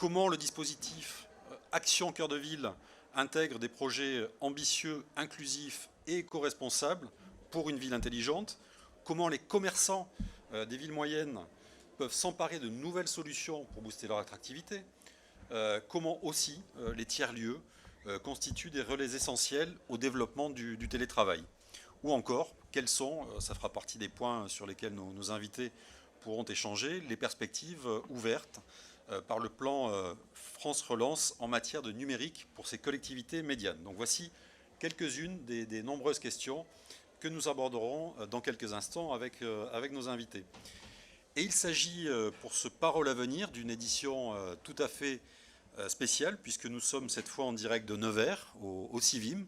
comment le dispositif Action Cœur de Ville intègre des projets ambitieux, inclusifs et éco-responsables pour une ville intelligente, comment les commerçants des villes moyennes peuvent s'emparer de nouvelles solutions pour booster leur attractivité, comment aussi les tiers-lieux constituent des relais essentiels au développement du télétravail. Ou encore, quels sont, ça fera partie des points sur lesquels nos invités pourront échanger, les perspectives ouvertes par le plan France Relance en matière de numérique pour ces collectivités médianes. Donc voici quelques-unes des nombreuses questions que nous aborderons dans quelques instants avec nos invités. Et il s'agit pour ce Parole à venir d'une édition tout à fait spéciale, puisque nous sommes cette fois en direct de Nevers, au CIVIM,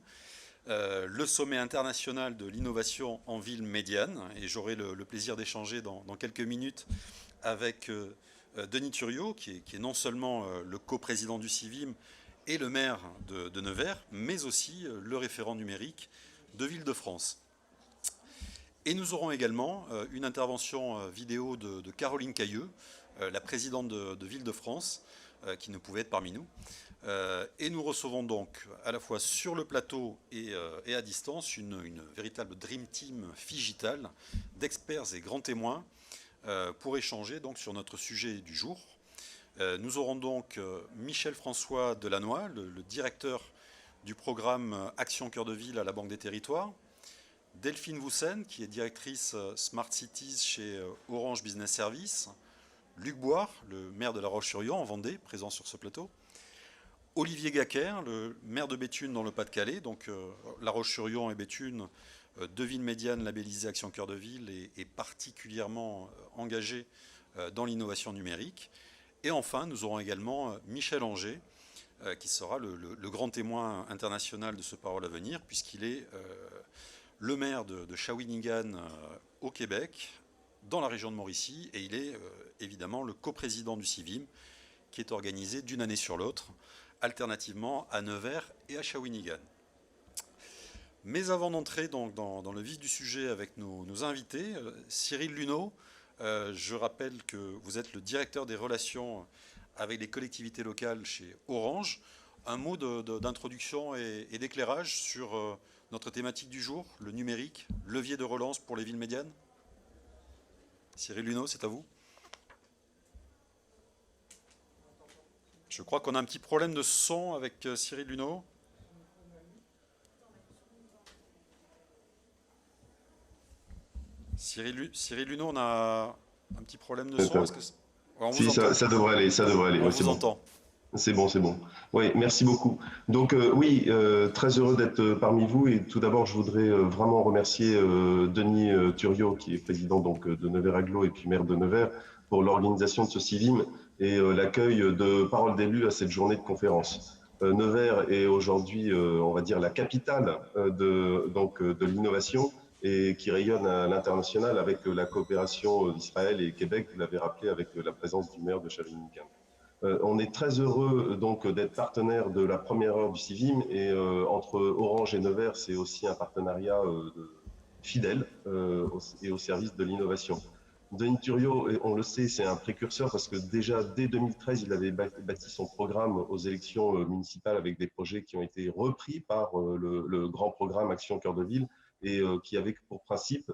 le sommet international de l'innovation en ville médiane. Et j'aurai le plaisir d'échanger dans quelques minutes avec Denis Thuriot, qui est non seulement le coprésident du CIVIM et le maire de Nevers, mais aussi le référent numérique de Ville-de-France. Et nous aurons également une intervention vidéo de Caroline Cailleux, la présidente de Ville-de-France, qui ne pouvait être parmi nous. Et nous recevons donc à la fois sur le plateau et à distance une véritable Dream Team Figital d'experts et grands témoins pour échanger donc sur notre sujet du jour. Nous aurons donc Michel-François Delannoy, le directeur du programme Action Cœur de Ville à la Banque des Territoires, Delphine Woussen, qui est directrice Smart Cities chez Orange Business Services, Luc Boire, le maire de La Roche-sur-Yon en Vendée, présent sur ce plateau, Olivier Gacquer, le maire de Béthune dans le Pas-de-Calais, donc La Roche-sur-Yon et Béthune, deux villes médianes labellisées Action Cœur de Ville et particulièrement engagées dans l'innovation numérique. Et enfin, nous aurons également Michel Anger, qui sera le grand témoin international de ce Parole à venir, puisqu'il est le maire de Shawinigan au Québec, dans la région de Mauricie, et il est évidemment le coprésident du CIVIM, qui est organisé d'une année sur l'autre, alternativement à Nevers et à Shawinigan. Mais avant d'entrer donc dans le vif du sujet avec nos invités, Cyril Luneau, je rappelle que vous êtes le directeur des relations avec les collectivités locales chez Orange. Un mot d'introduction et d'éclairage sur notre thématique du jour, le numérique, levier de relance pour les villes médianes. Cyril Luneau, c'est à vous. Je crois qu'on a un petit problème de son avec Cyril Luneau. Cyril Luneau, on a un petit problème de son. Est-ce que on Si, vous entend? ça devrait aller, ça devrait aller. On Ouais, c'est vous bon. entend. C'est bon, c'est bon. Oui, merci beaucoup. Donc oui, très heureux d'être parmi vous. Et tout d'abord, je voudrais vraiment remercier Denis Thuriot, qui est président donc de Nevers Agglo et puis maire de Nevers, pour l'organisation de ce CIVIM et l'accueil de Paroles d'élus à cette journée de conférence. Nevers est aujourd'hui, on va dire, la capitale de l'innovation et qui rayonne à l'international avec la coopération d'Israël et Québec, vous l'avez rappelé, avec la présence du maire de Shawinigan. On est très heureux donc d'être partenaire de la première heure du CIVIM et entre Orange et Nevers, c'est aussi un partenariat fidèle et au service de l'innovation. Denis Thuriot, on le sait, c'est un précurseur parce que déjà dès 2013, il avait bâti son programme aux élections municipales avec des projets qui ont été repris par le grand programme Action Cœur de Ville et qui avait pour principe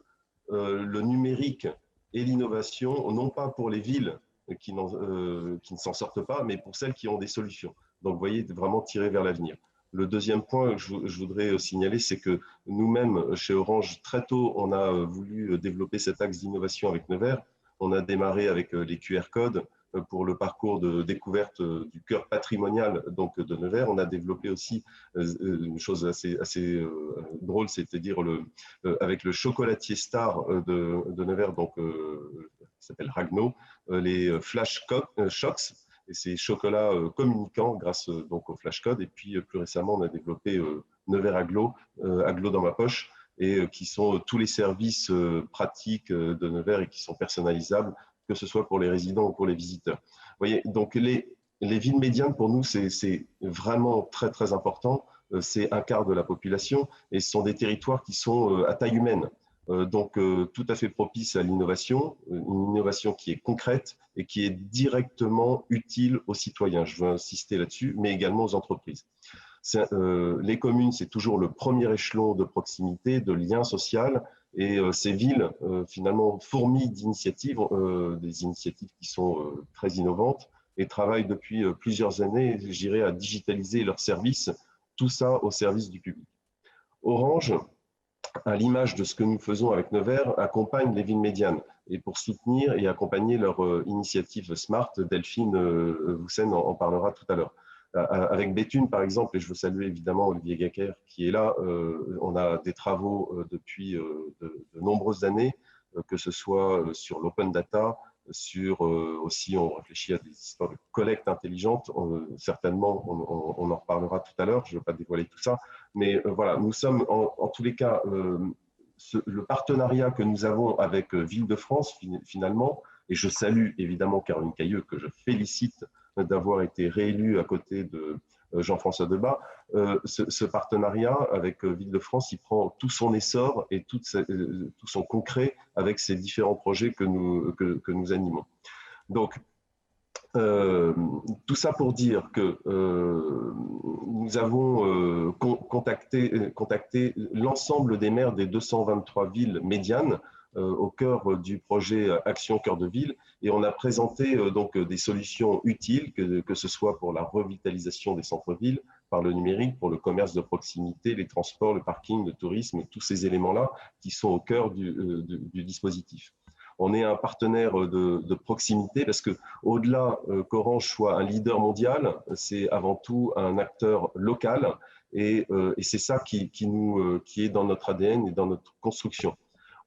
le numérique et l'innovation, non pas pour les villes qui ne s'en sortent pas, mais pour celles qui ont des solutions. Donc, vous voyez, vraiment tirer vers l'avenir. Le deuxième point que je voudrais signaler, c'est que nous-mêmes, chez Orange, très tôt, on a voulu développer cet axe d'innovation avec Nevers. On a démarré avec les QR codes pour le parcours de découverte du cœur patrimonial donc, de Nevers. On a développé aussi une chose assez drôle, c'est-à-dire avec le chocolatier star de Nevers, donc, qui s'appelle Ragno, les flash shocks, et ces chocolats communicants grâce donc au flash code. Et puis plus récemment, on a développé Nevers Agglo, Agglo dans ma poche, et qui sont tous les services pratiques de Nevers et qui sont personnalisables, que ce soit pour les résidents ou pour les visiteurs. Vous voyez, donc les villes médianes, pour nous, c'est vraiment très, très important. C'est un quart de la population et ce sont des territoires qui sont à taille humaine. tout à fait propice à l'innovation, une innovation qui est concrète et qui est directement utile aux citoyens. Je veux insister là-dessus, mais également aux entreprises. Les communes, c'est toujours le premier échelon de proximité, de lien social, et ces villes, finalement, fourmillent d'initiatives, des initiatives qui sont très innovantes, et travaillent depuis plusieurs années, je dirais, à digitaliser leurs services, tout ça au service du public. Orange, à l'image de ce que nous faisons avec Nevers, accompagne les villes médianes et pour soutenir et accompagner leur initiative Smart. Delphine Woussen en parlera tout à l'heure. Avec Béthune, par exemple, et je veux saluer évidemment Olivier Gaquer qui est là, on a des travaux depuis de nombreuses années, que ce soit sur l'open data, aussi on réfléchit à des histoires de collecte intelligente, certainement on en reparlera tout à l'heure, je ne veux pas dévoiler tout ça, mais voilà, nous sommes en tous les cas, le partenariat que nous avons avec Ville-de-France finalement, et je salue évidemment Caroline Cailleux que je félicite d'avoir été réélue à côté de Jean-François Debat, ce partenariat avec Ville-de-France, il prend tout son essor et tout son concret avec ces différents projets que nous animons. Donc, tout ça pour dire que nous avons contacté l'ensemble des maires des 223 villes médianes au cœur du projet Action Cœur de Ville, et on a présenté donc des solutions utiles, que ce soit pour la revitalisation des centres-villes par le numérique, pour le commerce de proximité, les transports, le parking, le tourisme, tous ces éléments-là qui sont au cœur du dispositif. On est un partenaire de proximité parce que, au-delà qu'Orange soit un leader mondial, c'est avant tout un acteur local, et c'est ça qui est dans notre ADN et dans notre construction.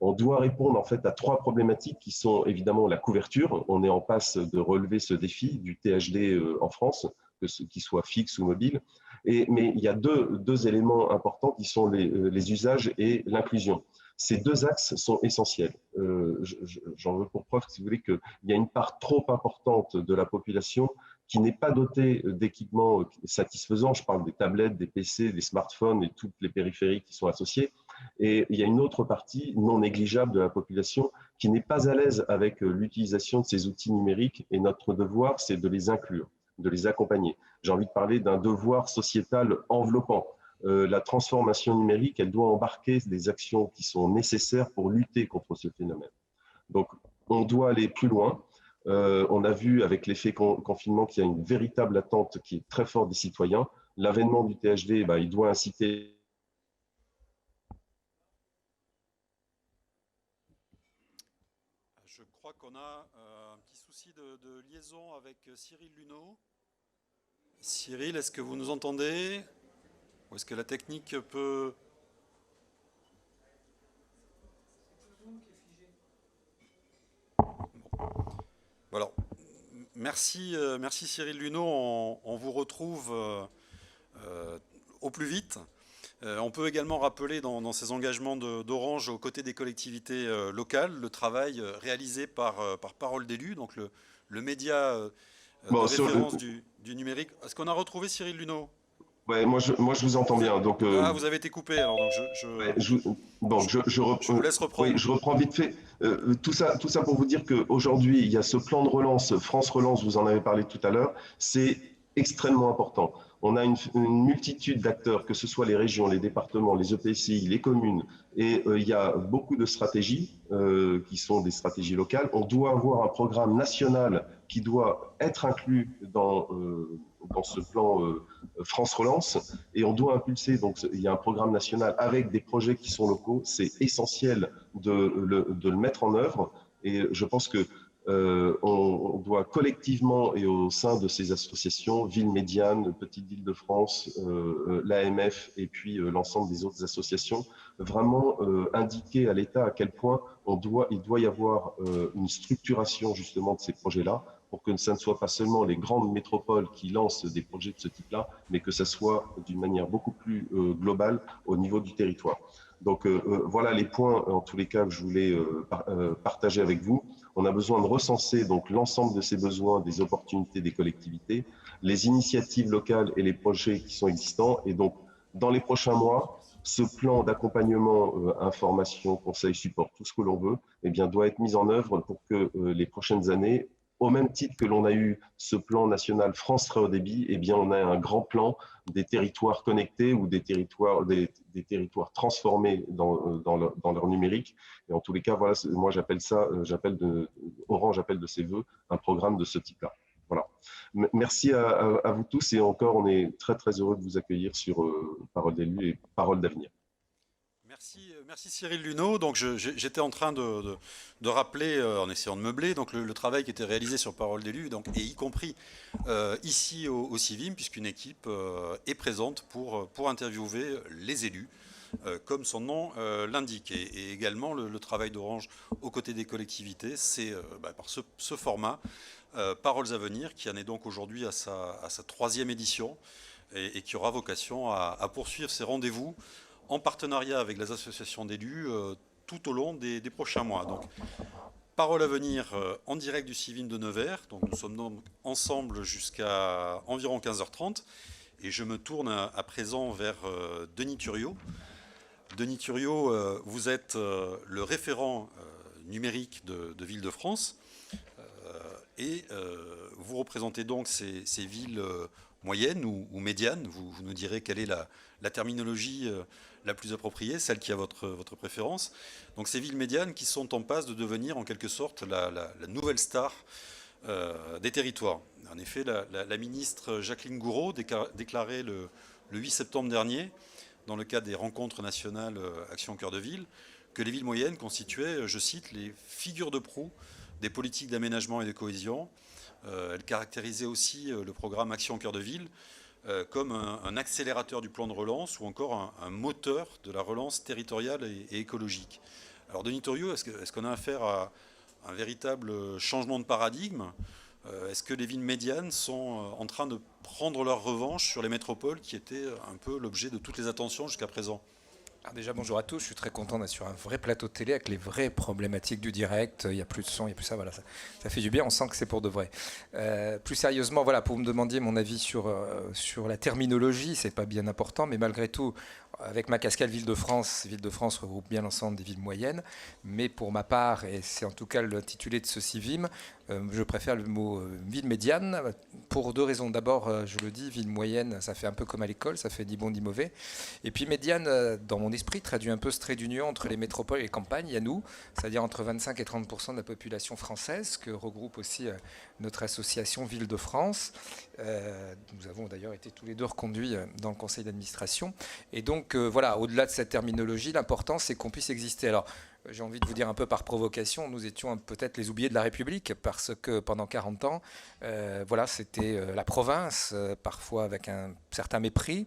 On doit répondre en fait à 3 problématiques qui sont évidemment la couverture. On est en passe de relever ce défi du THD en France, qu'il soit fixe ou mobile. Mais il y a deux éléments importants qui sont les usages et l'inclusion. Ces 2 axes sont essentiels. J'en veux pour preuve, si vous voulez, qu'il y a une part trop importante de la population qui n'est pas dotée d'équipements satisfaisants. Je parle des tablettes, des PC, des smartphones et toutes les périphériques qui sont associés. Et il y a une autre partie non négligeable de la population qui n'est pas à l'aise avec l'utilisation de ces outils numériques. Et notre devoir, c'est de les inclure, de les accompagner. J'ai envie de parler d'un devoir sociétal enveloppant. La transformation numérique, elle doit embarquer des actions qui sont nécessaires pour lutter contre ce phénomène. Donc, on doit aller plus loin. On a vu avec l'effet confinement qu'il y a une véritable attente qui est très forte des citoyens. L'avènement du THD, il doit inciter. Je crois qu'on a un petit souci de liaison avec Cyril Luneau. Cyril, est-ce que vous nous entendez ? Ou est-ce que la technique peut... Voilà. Merci Cyril Luneau. On vous retrouve au plus vite. On peut également rappeler dans ces engagements d'Orange aux côtés des collectivités locales le travail réalisé par Parole d'élus, donc le média de référence du numérique. Est-ce qu'on a retrouvé Cyril Luneau ? Ouais, moi je vous entends bien. Donc, vous avez été coupé, alors donc je vous laisse reprendre. Oui, je reprends vite fait. Tout ça pour vous dire qu'aujourd'hui, il y a ce plan de relance, France Relance, vous en avez parlé tout à l'heure, c'est extrêmement important. On a une multitude d'acteurs, que ce soit les régions, les départements, les EPCI, les communes, et il y a beaucoup de stratégies qui sont des stratégies locales. On doit avoir un programme national qui doit être inclus dans ce plan France Relance, et on doit impulser, donc il y a un programme national avec des projets qui sont locaux, c'est essentiel de le mettre en œuvre, et je pense que on doit collectivement et au sein de ces associations, Ville Médiane, Petite Ville de France, l'AMF et puis l'ensemble des autres associations, vraiment indiquer à l'État à quel point il doit y avoir une structuration justement de ces projets-là, pour que ça ne soit pas seulement les grandes métropoles qui lancent des projets de ce type-là, mais que ça soit d'une manière beaucoup plus globale au niveau du territoire. Donc voilà les points en tous les cas que je voulais partager avec vous. On a besoin de recenser donc l'ensemble de ces besoins, des opportunités des collectivités, les initiatives locales et les projets qui sont existants. Et donc dans les prochains mois, ce plan d'accompagnement, information, conseil, support, tout ce que l'on veut, eh bien, doit être mis en œuvre pour que les prochaines années, au même titre que l'on a eu ce plan national France très haut débit, eh bien, on a un grand plan des territoires connectés ou des territoires transformés dans leur numérique. Et en tous les cas, voilà, moi j'appelle ça, Orange appelle de ses voeux un programme de ce type-là. Voilà. Merci à vous tous et encore, on est très très heureux de vous accueillir sur Parole d'élus et Parole d'avenir. Merci Cyril Luneau. Donc j'étais en train de rappeler, en essayant de meubler, donc le travail qui était réalisé sur Parole d'élus, donc et y compris ici au CIVIM, puisqu'une équipe est présente pour interviewer les élus, comme son nom l'indique, et également le travail d'Orange aux côtés des collectivités, c'est par ce format Paroles à venir, qui en est donc aujourd'hui à sa troisième édition et qui aura vocation à poursuivre ses rendez-vous en partenariat avec les associations d'élus tout au long des prochains mois. Donc, Parole à venir en direct du CIVIM de Nevers. Donc, nous sommes donc ensemble jusqu'à environ 15h30. Et je me tourne à présent vers Denis Thuriot. Denis Thuriot, vous êtes le référent numérique de Ville-de-France. Et vous représentez donc ces villes moyennes ou médianes. Vous nous direz quelle est la terminologie la plus appropriée, celle qui a votre préférence. Donc ces villes médianes qui sont en passe de devenir en quelque sorte la nouvelle star des territoires. En effet, la ministre Jacqueline Gourault déclarait le 8 septembre dernier, dans le cadre des rencontres nationales Action Cœur de Ville, que les villes moyennes constituaient, je cite, les figures de proue des politiques d'aménagement et de cohésion. Elle caractérisait aussi le programme Action Cœur de Ville comme un accélérateur du plan de relance ou encore un moteur de la relance territoriale et écologique. Alors Denis Thuriot, est-ce qu'on a affaire à un véritable changement de paradigme? Est-ce que les villes médianes sont en train de prendre leur revanche sur les métropoles qui étaient un peu l'objet de toutes les attentions jusqu'à présent? Alors déjà, bonjour à tous. Je suis très content d'être sur un vrai plateau de télé avec les vraies problématiques du direct. Il n'y a plus de son, il n'y a plus ça. Voilà, ça fait du bien. On sent que c'est pour de vrai. Plus sérieusement, voilà, pour me demander mon avis sur la terminologie, c'est pas bien important, mais malgré tout, avec ma casquette Ville-de-France regroupe bien l'ensemble des villes moyennes. Mais pour ma part, et c'est en tout cas l'intitulé de ce CIVIM, je préfère le mot ville médiane pour deux raisons. D'abord, je le dis, ville moyenne, ça fait un peu comme à l'école, ça fait ni bon ni mauvais. Et puis médiane, dans mon esprit, traduit un peu ce trait d'union entre les métropoles et les campagnes. Il y a nous, c'est-à-dire entre 25 et 30% de la population française, que regroupe aussi notre association Ville-de-France. Nous avons d'ailleurs été tous les deux reconduits dans le conseil d'administration. Et donc, voilà, au-delà de cette terminologie, l'important, c'est qu'on puisse exister. Alors, j'ai envie de vous dire un peu par provocation, nous étions peut-être les oubliés de la République parce que pendant 40 ans, voilà, c'était la province, parfois avec un certain mépris.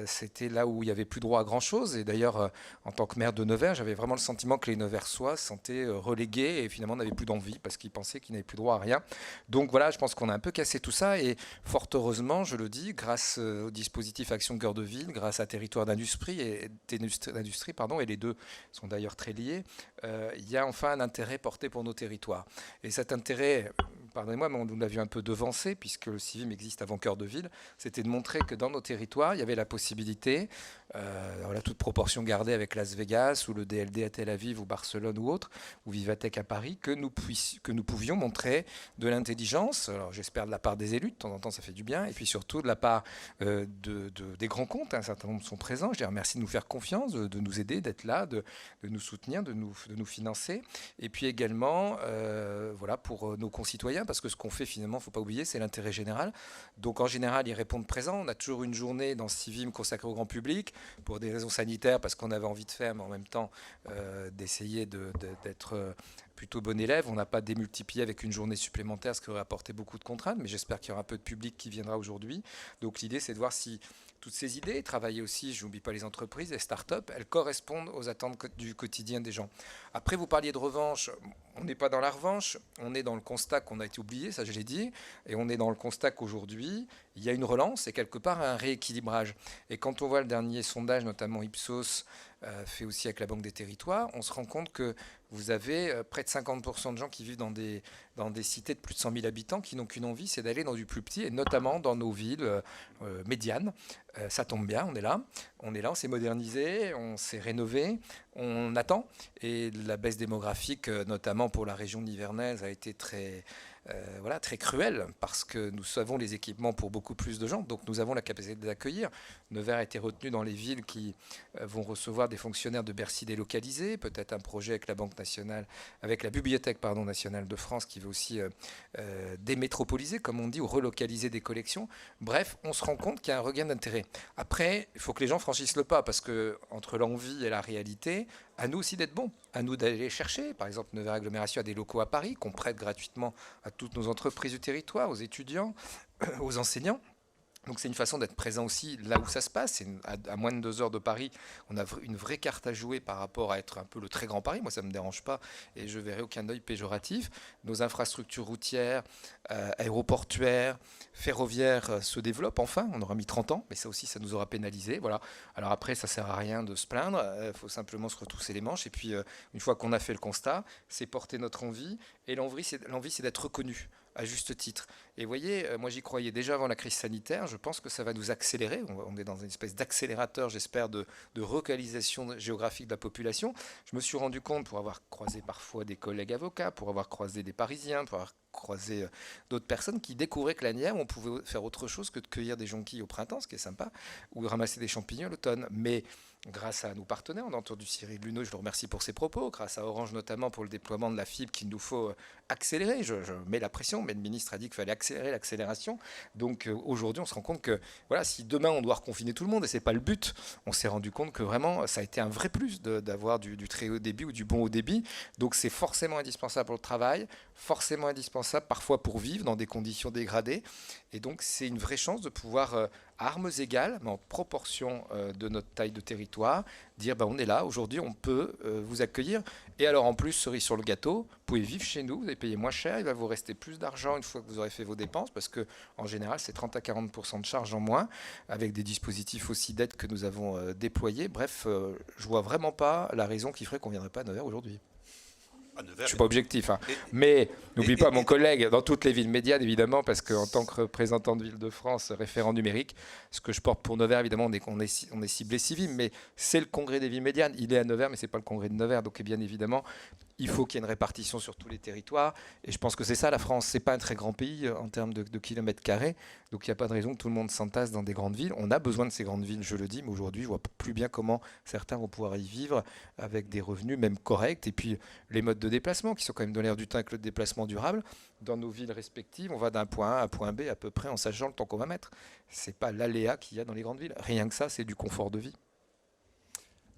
C'était là où il n'y avait plus droit à grand-chose. Et d'ailleurs, en tant que maire de Nevers, j'avais vraiment le sentiment que les Neversois se sentaient relégués et finalement n'avaient plus d'envie parce qu'ils pensaient qu'ils n'avaient plus droit à rien. Donc voilà, je pense qu'on a un peu cassé tout ça et fort heureusement, je le dis, grâce au dispositif Action Cœur de Ville, grâce à Territoire d'industrie et les deux sont d'ailleurs très liés, il y a enfin un intérêt porté pour nos territoires. Et cet intérêt, pardonnez-moi, mais nous l'avions un peu devancé, puisque le CIVIM existe avant Cœur de Ville, c'était de montrer que dans nos territoires, il y avait la possibilité, voilà, toute proportion gardée avec Las Vegas, ou le DLD à Tel Aviv, ou Barcelone, ou autre, ou Vivatech à Paris, que nous pouvions montrer de l'intelligence, alors j'espère de la part des élus, de temps en temps ça fait du bien, et puis surtout de la part des grands comptes, un certain nombre sont présents, je les remercie de nous faire confiance, de nous aider, d'être là, de nous soutenir, de nous financer, et puis également voilà, pour nos concitoyens, parce que ce qu'on fait finalement, il ne faut pas oublier, c'est l'intérêt général. Donc en général, ils répondent présents. On a toujours une journée dans CIVIM consacrée au grand public, pour des raisons sanitaires, parce qu'on avait envie de faire, mais en même temps d'essayer d'être plutôt bon élève. On n'a pas démultiplié avec une journée supplémentaire, ce qui aurait apporté beaucoup de contraintes, mais j'espère qu'il y aura un peu de public qui viendra aujourd'hui. Donc l'idée, c'est de voir si toutes ces idées, travailler aussi, je n'oublie pas les entreprises, les start-up, elles correspondent aux attentes du quotidien des gens. Après, vous parliez de revanche. On n'est pas dans la revanche, on est dans le constat qu'on a été oublié, ça je l'ai dit, et on est dans le constat qu'aujourd'hui, il y a une relance et quelque part un rééquilibrage. Et quand on voit le dernier sondage, notamment Ipsos, fait aussi avec la Banque des Territoires, on se rend compte que vous avez près de 50% de gens qui vivent dans des cités de plus de 100 000 habitants qui n'ont qu'une envie, c'est d'aller dans du plus petit, et notamment dans nos villes médianes. Ça tombe bien, on est là, on s'est modernisé, on s'est rénové, on attend. Et la baisse démographique, notamment pour la région nivernaise, a été très cruelle, parce que nous avons les équipements pour beaucoup plus de gens, donc nous avons la capacité d'accueillir. Nevers a été retenu dans les villes qui vont recevoir des fonctionnaires de Bercy délocalisés, peut-être un projet avec la Banque nationale, avec la Bibliothèque nationale de France qui veut aussi démétropoliser, comme on dit, ou relocaliser des collections. Bref, on se rend compte qu'il y a un regain d'intérêt. Après, il faut que les gens franchissent le pas, parce que entre l'envie et la réalité, à nous aussi d'être bons, à nous d'aller chercher. Par exemple, Nevers Agglomération a des locaux à Paris qu'on prête gratuitement à toutes nos entreprises du territoire, aux étudiants, aux enseignants. Donc c'est une façon d'être présent aussi là où ça se passe. À moins de 2 heures de Paris, on a une vraie carte à jouer par rapport à être un peu le très grand Paris. Moi, ça ne me dérange pas et je ne verrai aucun œil péjoratif. Nos infrastructures routières, aéroportuaires, ferroviaires se développent enfin. On aura mis 30 ans, mais ça aussi, ça nous aura pénalisé. Voilà. Alors après, ça ne sert à rien de se plaindre. Il faut simplement se retrousser les manches. Et puis, une fois qu'on a fait le constat, c'est porter notre envie. Et l'envie, c'est d'être reconnu à juste titre. Et vous voyez, moi j'y croyais déjà avant la crise sanitaire, je pense que ça va nous accélérer, on est dans une espèce d'accélérateur, j'espère, de relocalisation géographique de la population. Je me suis rendu compte, pour avoir croisé parfois des collègues avocats, pour avoir croisé des Parisiens, pour avoir croisé d'autres personnes qui découvraient que l'année on pouvait faire autre chose que de cueillir des jonquilles au printemps, ce qui est sympa, ou de ramasser des champignons à l'automne. Mais grâce à nos partenaires, on a entendu Cyril Luneau, je le remercie pour ses propos, grâce à Orange notamment pour le déploiement de la fibre qu'il nous faut accélérer. Je mets la pression, mais le ministre a dit qu'il fallait accélérer l'accélération. Donc aujourd'hui, on se rend compte que voilà, si demain on doit reconfiner tout le monde, et c'est pas le but, on s'est rendu compte que vraiment ça a été un vrai plus d'avoir du très haut débit ou du bon haut débit. Donc c'est forcément indispensable pour le travail, forcément indispensable parfois pour vivre dans des conditions dégradées. Et donc c'est une vraie chance de pouvoir, à armes égales, mais en proportion de notre taille de territoire, dire on est là, aujourd'hui on peut vous accueillir. Et alors en plus, cerise sur le gâteau, vous pouvez vivre chez nous, vous allez payer moins cher, il va vous rester plus d'argent une fois que vous aurez fait vos dépenses, parce qu'en général c'est 30 à 40% de charges en moins, avec des dispositifs aussi d'aide que nous avons déployés. Bref, je ne vois vraiment pas la raison qui ferait qu'on ne viendrait pas à Nevers aujourd'hui. Je ne suis pas objectif, hein. Mais n'oublie pas mon collègue dans toutes les villes médianes, évidemment, parce qu'en tant que représentant de Ville-de-France, référent numérique, ce que je porte pour Nevers, évidemment, on est ciblé civil, mais c'est le congrès des villes médianes. Il est à Nevers, mais ce n'est pas le congrès de Nevers. Donc, bien évidemment, il faut qu'il y ait une répartition sur tous les territoires. Et je pense que c'est ça, la France. Ce n'est pas un très grand pays en termes de kilomètres carrés. Donc, il n'y a pas de raison que tout le monde s'entasse dans des grandes villes. On a besoin de ces grandes villes, je le dis, mais aujourd'hui, je ne vois plus bien comment certains vont pouvoir y vivre avec des revenus même corrects. Et puis, les modes de déplacement qui sont quand même dans l'air du temps avec le déplacement durable. Dans nos villes respectives, on va d'un point A à un point B à peu près en sachant le temps qu'on va mettre. Ce n'est pas l'aléa qu'il y a dans les grandes villes. Rien que ça, c'est du confort de vie.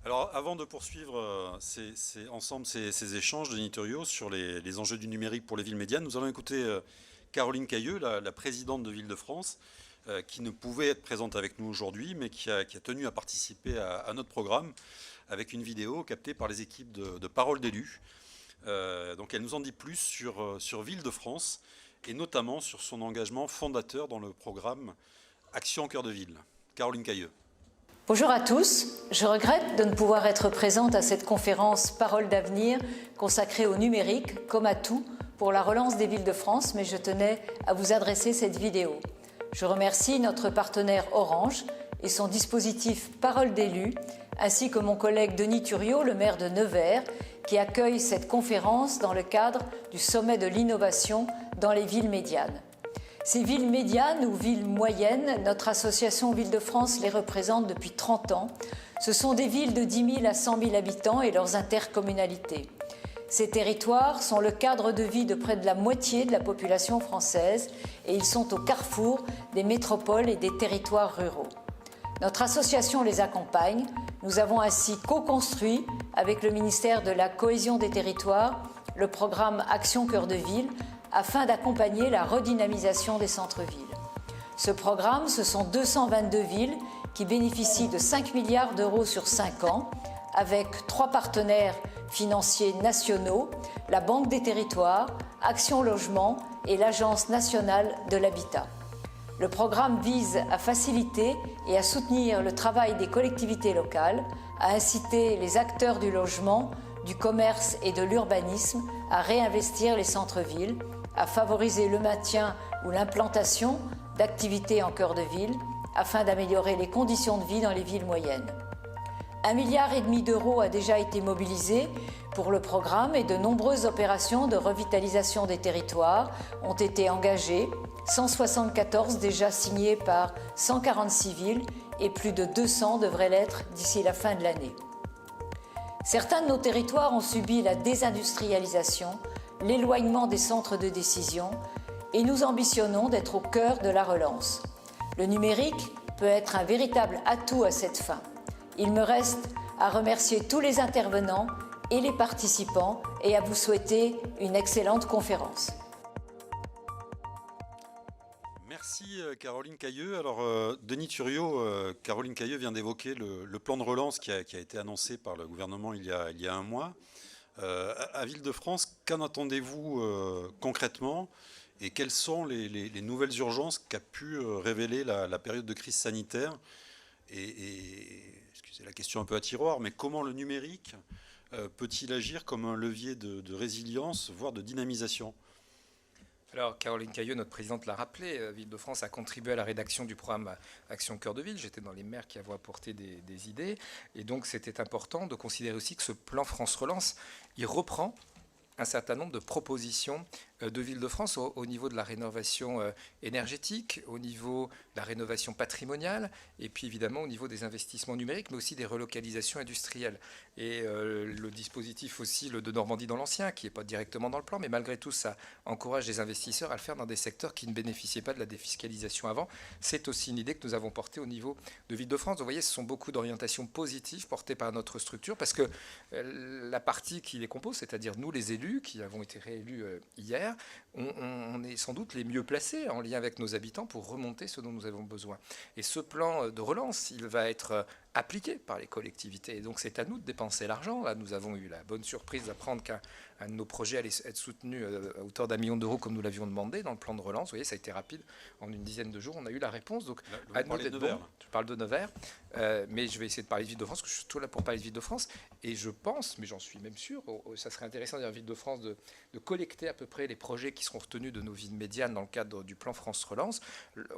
Alors, avant de poursuivre ensemble ces échanges, Denis Thuriot, sur les enjeux du numérique pour les villes médianes, nous allons écouter Caroline Cailleux, la présidente de Ville-de-France, qui ne pouvait être présente avec nous aujourd'hui, mais qui a tenu à participer à notre programme avec une vidéo captée par les équipes de Parole d'élus. Donc elle nous en dit plus sur Ville-de-France et notamment sur son engagement fondateur dans le programme Action Cœur de Ville. Caroline Cailleux. Bonjour à tous, je regrette de ne pouvoir être présente à cette conférence Parole d'avenir consacrée au numérique, comme à tout, pour la relance des villes de France, mais je tenais à vous adresser cette vidéo. Je remercie notre partenaire Orange et son dispositif Parole d'élus, ainsi que mon collègue Denis Thuriot, le maire de Nevers, qui accueille cette conférence dans le cadre du sommet de l'innovation dans les villes médianes. Ces villes médianes ou villes moyennes, notre association Ville-de-France les représente depuis 30 ans. Ce sont des villes de 10 000 à 100 000 habitants et leurs intercommunalités. Ces territoires sont le cadre de vie de près de la moitié de la population française et ils sont au carrefour des métropoles et des territoires ruraux. Notre association les accompagne. Nous avons ainsi co-construit avec le ministère de la Cohésion des Territoires le programme Action Cœur de Ville afin d'accompagner la redynamisation des centres-villes. Ce programme, ce sont 222 villes qui bénéficient de 5 milliards d'euros sur 5 ans avec 3 partenaires financiers nationaux, la Banque des Territoires, Action Logement et l'Agence nationale de l'habitat. Le programme vise à faciliter et à soutenir le travail des collectivités locales à inciter les acteurs du logement, du commerce et de l'urbanisme à réinvestir les centres-villes, à favoriser le maintien ou l'implantation d'activités en cœur de ville, afin d'améliorer les conditions de vie dans les villes moyennes. 1,5 milliard d'euros a déjà été mobilisé pour le programme et de nombreuses opérations de revitalisation des territoires ont été engagées, 174 déjà signées par 146 villes et plus de 200 devraient l'être d'ici la fin de l'année. Certains de nos territoires ont subi la désindustrialisation, l'éloignement des centres de décision et nous ambitionnons d'être au cœur de la relance. Le numérique peut être un véritable atout à cette fin. Il me reste à remercier tous les intervenants et les participants et à vous souhaiter une excellente conférence. Merci Caroline Cayeux. Alors Denis Thuriot, Caroline Cayeux vient d'évoquer le plan de relance qui a été annoncé par le gouvernement il y a un mois. À Ville-de-France, qu'en attendez-vous concrètement et quelles sont les nouvelles urgences qu'a pu révéler la période de crise sanitaire excusez la question un peu à tiroir, mais comment le numérique peut-il agir comme un levier de résilience, voire de dynamisation ? Alors, Caroline Cayeux, notre présidente, l'a rappelé, Ville-de-France a contribué à la rédaction du programme Action Cœur de Ville. J'étais dans les maires qui avaient apporté des idées. Et donc, c'était important de considérer aussi que ce plan France Relance, il reprend un certain nombre de propositions de Ville-de-France au niveau de la rénovation énergétique, au niveau de la rénovation patrimoniale, et puis évidemment au niveau des investissements numériques, mais aussi des relocalisations industrielles. Et le dispositif aussi, le de Normandie dans l'Ancien, qui n'est pas directement dans le plan, mais malgré tout, ça encourage les investisseurs à le faire dans des secteurs qui ne bénéficiaient pas de la défiscalisation avant. C'est aussi une idée que nous avons portée au niveau de Ville-de-France. Vous voyez, ce sont beaucoup d'orientations positives portées par notre structure, parce que la partie qui les compose, c'est-à-dire nous les élus, qui avons été réélus hier, on est sans doute les mieux placés en lien avec nos habitants pour remonter ce dont nous avons besoin. Et ce plan de relance, il va être appliqué par les collectivités. Et donc c'est à nous de dépenser l'argent. Là, nous avons eu la bonne surprise d'apprendre qu'un de nos projets allait être soutenu à hauteur d'1 million d'euros comme nous l'avions demandé dans le plan de relance. Vous voyez, ça a été rapide. En une dizaine de jours, on a eu la réponse. Donc, à nous d'être bon. Je parle de Nevers, mais je vais essayer de parler de Ville-de-France, parce que je suis surtout là pour parler de Ville-de-France. Et je pense, mais j'en suis même sûr, ça serait intéressant dans Ville-de-France de collecter à peu près les projets qui seront retenus de nos villes médianes dans le cadre du plan France Relance.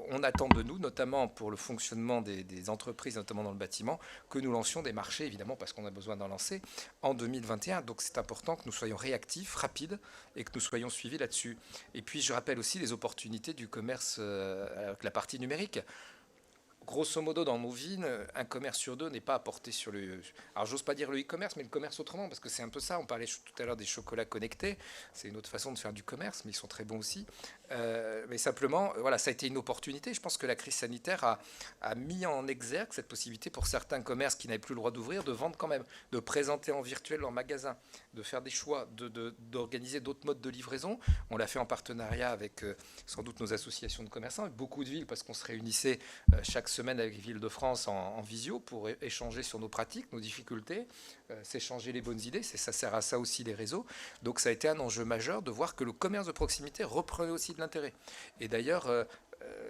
On attend de nous, notamment pour le fonctionnement des entreprises, notamment dans le bâtiment, que nous lancions des marchés, évidemment, parce qu'on a besoin d'en lancer en 2021. Donc c'est important que nous soyons réactifs, rapides, et que nous soyons suivis là-dessus. Et puis je rappelle aussi les opportunités du commerce avec la partie numérique. Grosso modo, dans nos villes, un commerce sur deux n'est pas apporté sur le... Alors, j'ose pas dire le e-commerce, mais le commerce autrement, parce que c'est un peu ça. On parlait tout à l'heure des chocolats connectés. C'est une autre façon de faire du commerce, mais ils sont très bons aussi. Mais simplement, voilà, ça a été une opportunité. Je pense que la crise sanitaire a mis en exergue cette possibilité pour certains commerces qui n'avaient plus le droit d'ouvrir, de vendre quand même, de présenter en virtuel leur magasin, de faire des choix, d'organiser d'autres modes de livraison. On l'a fait en partenariat avec sans doute nos associations de commerçants, avec beaucoup de villes, parce qu'on se réunissait chaque semaine avec Ville-de-France en visio pour échanger sur nos pratiques, nos difficultés, s'échanger les bonnes idées. Ça sert à ça aussi les réseaux. Donc ça a été un enjeu majeur de voir que le commerce de proximité reprenait aussi de l'intérêt. Et d'ailleurs,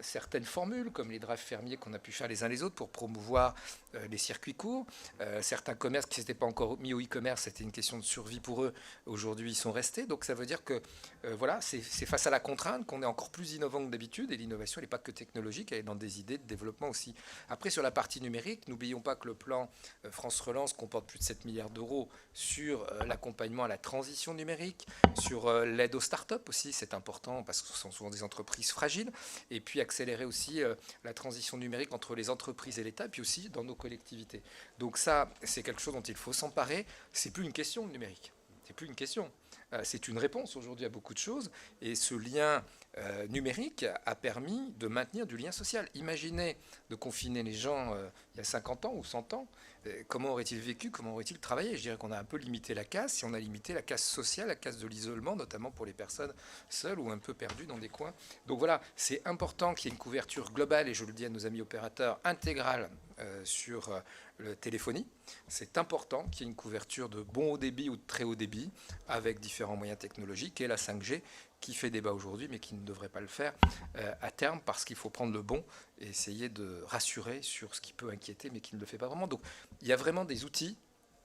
certaines formules, comme les drives fermiers qu'on a pu faire les uns les autres pour promouvoir les circuits courts. Certains commerces qui ne s'étaient pas encore mis au e-commerce, c'était une question de survie pour eux. Aujourd'hui, ils sont restés. Donc ça veut dire que voilà, c'est face à la contrainte qu'on est encore plus innovant que d'habitude. Et l'innovation, elle n'est pas que technologique, elle est dans des idées de développement aussi. Après, sur la partie numérique, n'oublions pas que le plan France Relance comporte plus de 7 milliards d'euros sur l'accompagnement à la transition numérique, sur l'aide aux startups aussi, c'est important parce que ce sont souvent des entreprises fragiles. Et puis accélérer aussi la transition numérique entre les entreprises et l'État, puis aussi dans nos collectivités. Donc ça, c'est quelque chose dont il faut s'emparer. C'est plus une question, le numérique. C'est plus une question. C'est une réponse aujourd'hui à beaucoup de choses. Et ce lien numérique a permis de maintenir du lien social. Imaginez de confiner les gens il y a 50 ans ou 100 ans. Comment auraient-ils vécu, comment auraient-ils travaillé? Je dirais qu'on a un peu limité la casse, si on a limité la casse sociale, la casse de l'isolement, notamment pour les personnes seules ou un peu perdues dans des coins. Donc voilà, c'est important qu'il y ait une couverture globale, et je le dis à nos amis opérateurs, intégrale sur la téléphonie. C'est important qu'il y ait une couverture de bon haut débit ou de très haut débit avec différents moyens technologiques, et la 5G qui fait débat aujourd'hui, mais qui ne devrait pas le faire à terme, parce qu'il faut prendre le bon et essayer de rassurer sur ce qui peut inquiéter, mais qui ne le fait pas vraiment. Donc il y a vraiment des outils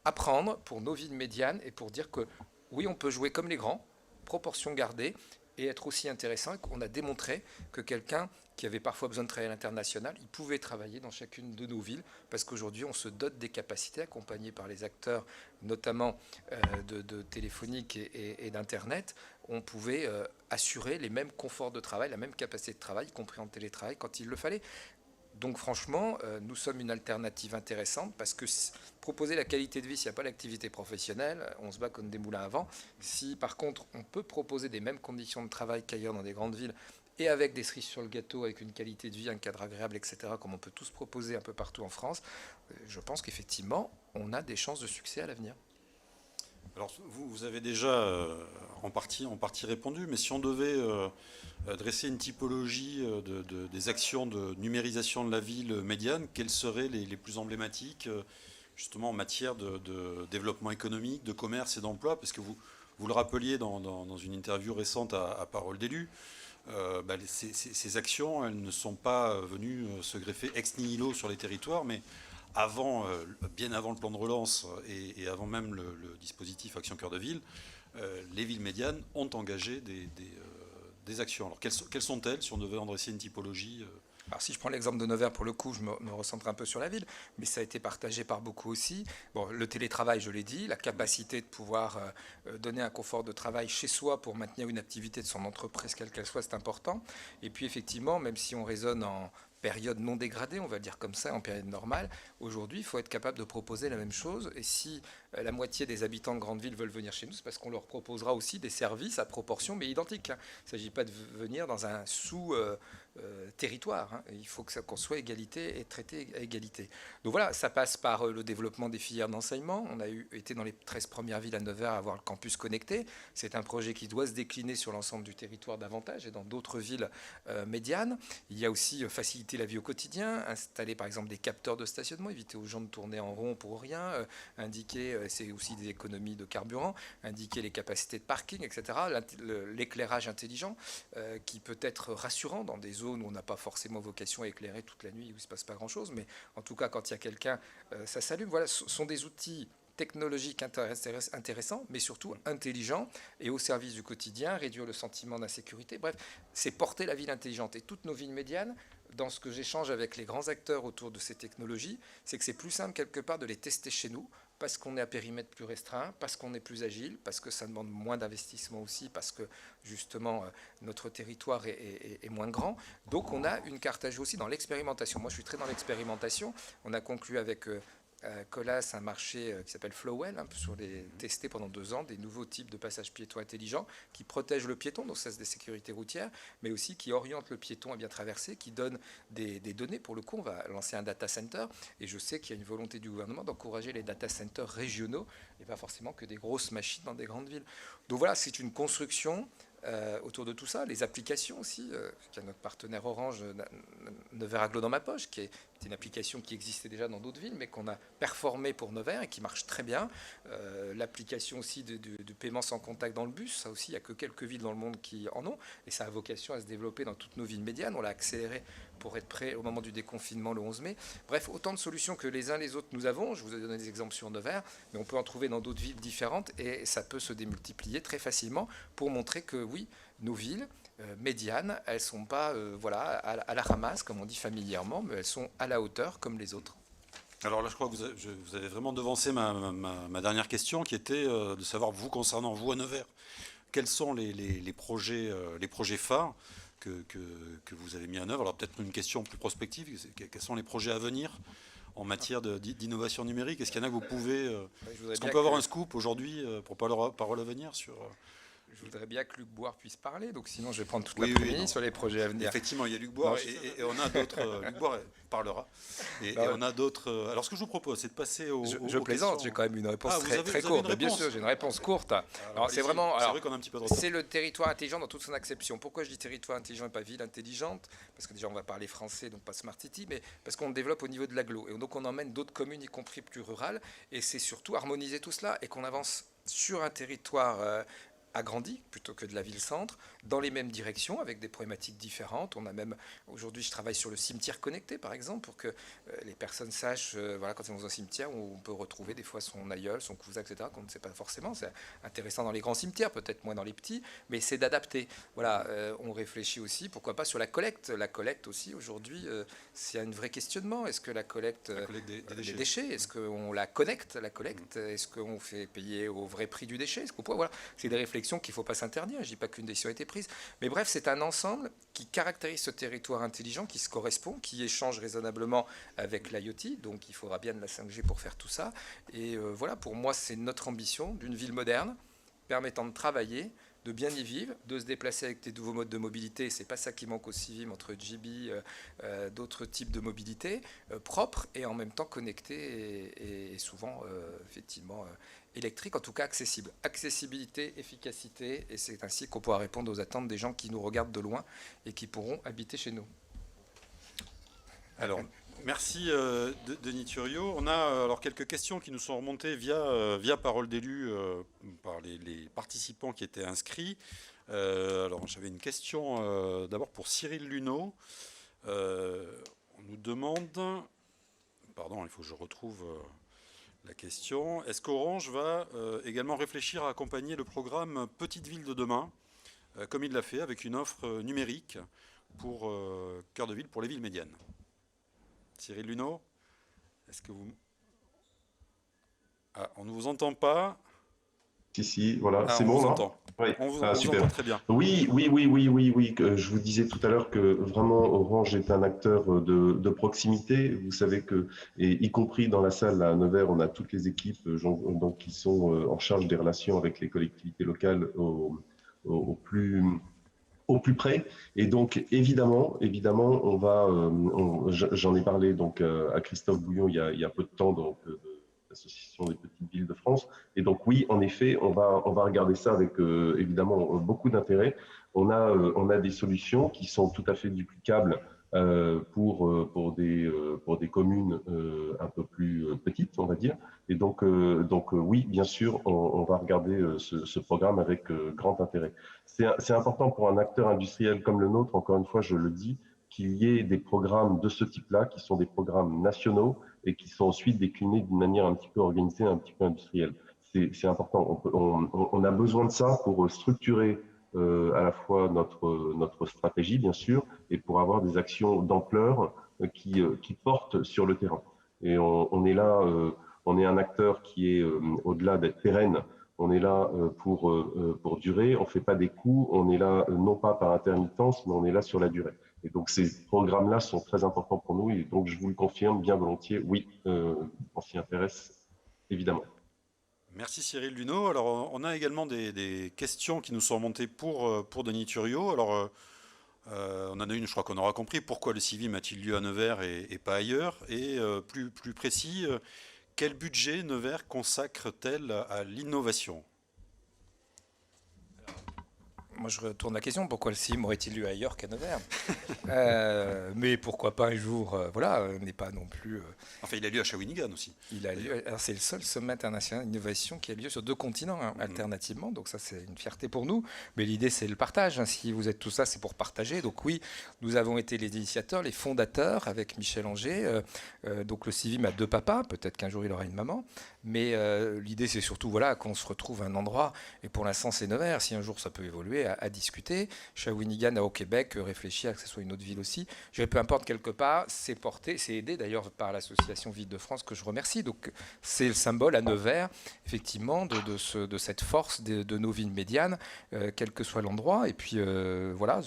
à prendre pour nos villes médianes et pour dire que oui, on peut jouer comme les grands, proportion gardée, et être aussi intéressant. On a démontré que quelqu'un qui avait parfois besoin de travailler à l'international, il pouvait travailler dans chacune de nos villes, parce qu'aujourd'hui, on se dote des capacités, accompagnés par les acteurs, notamment de téléphonique et d'Internet. On pouvait assurer les mêmes conforts de travail, la même capacité de travail, y compris en télétravail, quand il le fallait. Donc franchement, nous sommes une alternative intéressante, parce que proposer la qualité de vie s'il n'y a pas l'activité professionnelle, on se bat comme des moulins à vent. Si par contre on peut proposer des mêmes conditions de travail qu'ailleurs dans des grandes villes, et avec des cerises sur le gâteau, avec une qualité de vie, un cadre agréable, etc., comme on peut tous proposer un peu partout en France, je pense qu'effectivement, on a des chances de succès à l'avenir. Alors, vous avez déjà en partie répondu, mais si on devait dresser une typologie des actions de numérisation de la ville médiane, quelles seraient les plus emblématiques, justement en matière de développement économique, de commerce et d'emploi? Parce que vous le rappeliez dans une interview récente à Parole d'élu, ces actions, elles ne sont pas venues se greffer ex nihilo sur les territoires, mais bien avant le plan de relance et avant même le dispositif Action Cœur de Ville, les villes médianes ont engagé des actions. Alors quelles sont-elles, si on devait en dresser une typologie Alors si je prends l'exemple de Nevers, pour le coup, je me recentre un peu sur la ville, mais ça a été partagé par beaucoup aussi. Bon, le télétravail, je l'ai dit, la capacité de pouvoir donner un confort de travail chez soi pour maintenir une activité de son entreprise, quelle qu'elle soit, c'est important. Et puis effectivement, même si on raisonne en période non dégradée, on va le dire comme ça, en période normale, aujourd'hui, il faut être capable de proposer la même chose. Et si la moitié des habitants de grandes villes veulent venir chez nous, c'est parce qu'on leur proposera aussi des services à proportion, mais identiques. Il ne s'agit pas de venir dans un sous-territoire. Il faut qu'on soit égalité et traité à égalité. Donc voilà, ça passe par le développement des filières d'enseignement. On a été dans les 13 premières villes à Nevers à avoir le campus connecté. C'est un projet qui doit se décliner sur l'ensemble du territoire davantage et dans d'autres villes médianes. Il y a aussi faciliter la vie au quotidien, installer par exemple des capteurs de stationnement, éviter aux gens de tourner en rond pour rien, indiquer, c'est aussi des économies de carburant, indiquer les capacités de parking, etc. L'éclairage intelligent qui peut être rassurant dans des zones où on n'a pas forcément vocation à éclairer toute la nuit, où il ne se passe pas grand-chose, mais en tout cas quand il y a quelqu'un, ça s'allume. Voilà, ce sont des outils technologiques intéressants, mais surtout intelligents et au service du quotidien, réduire le sentiment d'insécurité. Bref, c'est porter la ville intelligente. Et toutes nos villes médianes, dans ce que j'échange avec les grands acteurs autour de ces technologies, c'est que c'est plus simple quelque part de les tester chez nous, parce qu'on est à périmètre plus restreint, parce qu'on est plus agile, parce que ça demande moins d'investissement aussi, parce que justement notre territoire est moins grand. Donc on a une carte à jouer aussi dans l'expérimentation. Moi je suis très dans l'expérimentation. On a conclu avec Colas un marché qui s'appelle Flowell, sur les tester pendant 2 ans des nouveaux types de passages piétons intelligents qui protègent le piéton, donc ça c'est des sécurités routières, mais aussi qui orientent le piéton à bien traverser, qui donnent des données. Pour le coup, on va lancer un data center et je sais qu'il y a une volonté du gouvernement d'encourager les data centers régionaux et pas forcément que des grosses machines dans des grandes villes. Donc voilà, c'est une construction autour de tout ça, les applications aussi, qui a notre partenaire Orange, Nevers Agglo dans ma poche, qui est une application qui existait déjà dans d'autres villes, mais qu'on a performée pour Nevers et qui marche très bien. L'application aussi de paiement sans contact dans le bus, ça aussi, il n'y a que quelques villes dans le monde qui en ont, et ça a vocation à se développer dans toutes nos villes médianes. On l'a accéléré pour être prêt au moment du déconfinement le 11 mai. Bref, autant de solutions que les uns les autres nous avons. Je vous ai donné des exemples sur Nevers, mais on peut en trouver dans d'autres villes différentes et ça peut se démultiplier très facilement pour montrer que oui, nos villes médianes, elles ne sont pas à la ramasse, comme on dit familièrement, mais elles sont à la hauteur comme les autres. Alors là, je crois que vous avez vraiment devancé ma dernière question, qui était de savoir, concernant vous à Nevers, quels sont les projets phares que vous avez mis en œuvre. Alors peut-être une question plus prospective, quels sont les projets à venir en matière d'innovation numérique? Est-ce qu'il y en a que vous pouvez... Est-ce qu'on peut avoir un scoop aujourd'hui pour Parole à venir sur... Je voudrais bien que Luc Boire puisse parler, donc sinon je vais prendre toute l'après-midi sur les projets à venir. Effectivement, il y a Luc Boire et on a d'autres. Luc Boire parlera. Et on a d'autres. Alors ce que je vous propose, c'est de passer aux. Je plaisante, j'ai quand même une réponse très courte. Bien sûr, j'ai une réponse courte. Alors c'est vraiment. C'est vrai qu'on a un petit peu de retard. C'est le territoire intelligent dans toute son acception. Pourquoi je dis territoire intelligent et pas ville intelligente? Parce que déjà on va parler français, donc pas Smart City, mais parce qu'on le développe au niveau de l'agglo. Et donc on emmène d'autres communes, y compris plus rurales. Et c'est surtout harmoniser tout cela et qu'on avance sur un territoire agrandie plutôt que de la ville-centre, dans les mêmes directions, avec des problématiques différentes. On a même, aujourd'hui, je travaille sur le cimetière connecté, par exemple, pour que les personnes sachent, voilà, quand elles vont dans un cimetière, où on peut retrouver des fois son aïeul, son cousin, etc., qu'on ne sait pas forcément. C'est intéressant dans les grands cimetières, peut-être moins dans les petits, mais c'est d'adapter. Voilà, on réfléchit aussi, pourquoi pas, sur la collecte. La collecte aussi, aujourd'hui, c'est un vrai questionnement. Est-ce que la collecte des déchets, est-ce qu'on la connecte, la collecte? Est-ce qu'on fait payer au vrai prix du déchet? Est-ce qu'on peut, voilà, c'est des réflexions qu'il ne faut pas s'interdire. Je ne dis pas qu'une décision a été prise. Mais bref, c'est un ensemble qui caractérise ce territoire intelligent, qui se correspond, qui échange raisonnablement avec l'IoT. Donc il faudra bien de la 5G pour faire tout ça. Et voilà, pour moi, c'est notre ambition d'une ville moderne permettant de travailler, de bien y vivre, de se déplacer avec des nouveaux modes de mobilité. C'est pas ça qui manque au Civim, entre JB, d'autres types de mobilité, propres et en même temps connectés et souvent, effectivement, électrique, en tout cas accessible. Accessibilité, efficacité, et c'est ainsi qu'on pourra répondre aux attentes des gens qui nous regardent de loin et qui pourront habiter chez nous. Alors, merci Denis Thuriot. On a alors quelques questions qui nous sont remontées via Parole d'élus par les participants qui étaient inscrits. Alors, j'avais une question d'abord pour Cyril Luneau. On nous demande... Pardon, il faut que je retrouve... la question, est-ce qu'Orange va également réfléchir à accompagner le programme Petite Ville de demain, comme il l'a fait avec une offre numérique pour cœur de ville pour les villes médianes? Cyril Luneau, est-ce que vous... Ah, on ne vous entend pas. Si, voilà, Ah, c'est on bon, vous là. entend. Oui. On vous Super. entend très bien. Oui. Je vous disais tout à l'heure que vraiment Orange est un acteur de proximité. Vous savez que, et y compris dans la salle à Nevers, on a toutes les équipes donc, qui sont en charge des relations avec les collectivités locales au plus près. Et donc, évidemment, on va, j'en ai parlé donc à Christophe Bouillon il y a peu de temps, donc de l'Association des petites villes de France. Et donc, oui, en effet, on va regarder ça avec évidemment beaucoup d'intérêt. On a des solutions qui sont tout à fait duplicables pour des communes un peu plus petites, on va dire. Et donc, oui, bien sûr, on va regarder ce programme avec grand intérêt. C'est important pour un acteur industriel comme le nôtre, encore une fois, je le dis, qu'il y ait des programmes de ce type-là, qui sont des programmes nationaux et qui sont ensuite déclinés d'une manière un petit peu organisée, un petit peu industrielle. C'est important. On a besoin de ça pour structurer à la fois notre stratégie, bien sûr, et pour avoir des actions d'ampleur qui portent sur le terrain. Et on est là, on est un acteur qui est, au-delà d'être pérenne, on est là pour durer, on ne fait pas des coups, on est là non pas par intermittence, mais on est là sur la durée. Et donc ces programmes-là sont très importants pour nous, et donc je vous le confirme bien volontiers, oui, on s'y intéresse évidemment. Merci Cyril Luneau. Alors, on a également des questions qui nous sont remontées pour Denis Thuriot. Alors, on en a une, je crois qu'on aura compris. Pourquoi le Civim a-t-il lieu à Nevers et pas ailleurs? Et plus précis, quel budget Nevers consacre-t-elle à l'innovation? Moi, je retourne la question. Pourquoi le CIM aurait-il lieu ailleurs qu'à Nevers? Mais pourquoi pas un jour, voilà, n'est pas non plus... Enfin, il a lieu à Shawinigan aussi. Il a lieu, alors c'est le seul sommet international d'innovation qui a lieu sur 2 continents, hein, alternativement. Donc ça, c'est une fierté pour nous. Mais l'idée, c'est le partage. Hein. Si vous êtes tout ça, c'est pour partager. Donc oui, nous avons été les initiateurs, les fondateurs avec Michel Anger. Donc le Civim a 2 papas. Peut-être qu'un jour, il aura une maman. Mais l'idée, c'est surtout voilà, qu'on se retrouve à un endroit. Et pour l'instant, c'est Nevers. Si un jour, ça peut évoluer, à discuter. Shawinigan, au Québec, réfléchir à que ce soit une autre ville aussi. Je dirais, peu importe, quelque part, c'est porté, c'est aidé d'ailleurs par l'association Ville de France que je remercie. Donc c'est le symbole à Nevers, effectivement, de cette force de nos villes médianes, quel que soit l'endroit. Et puis voilà,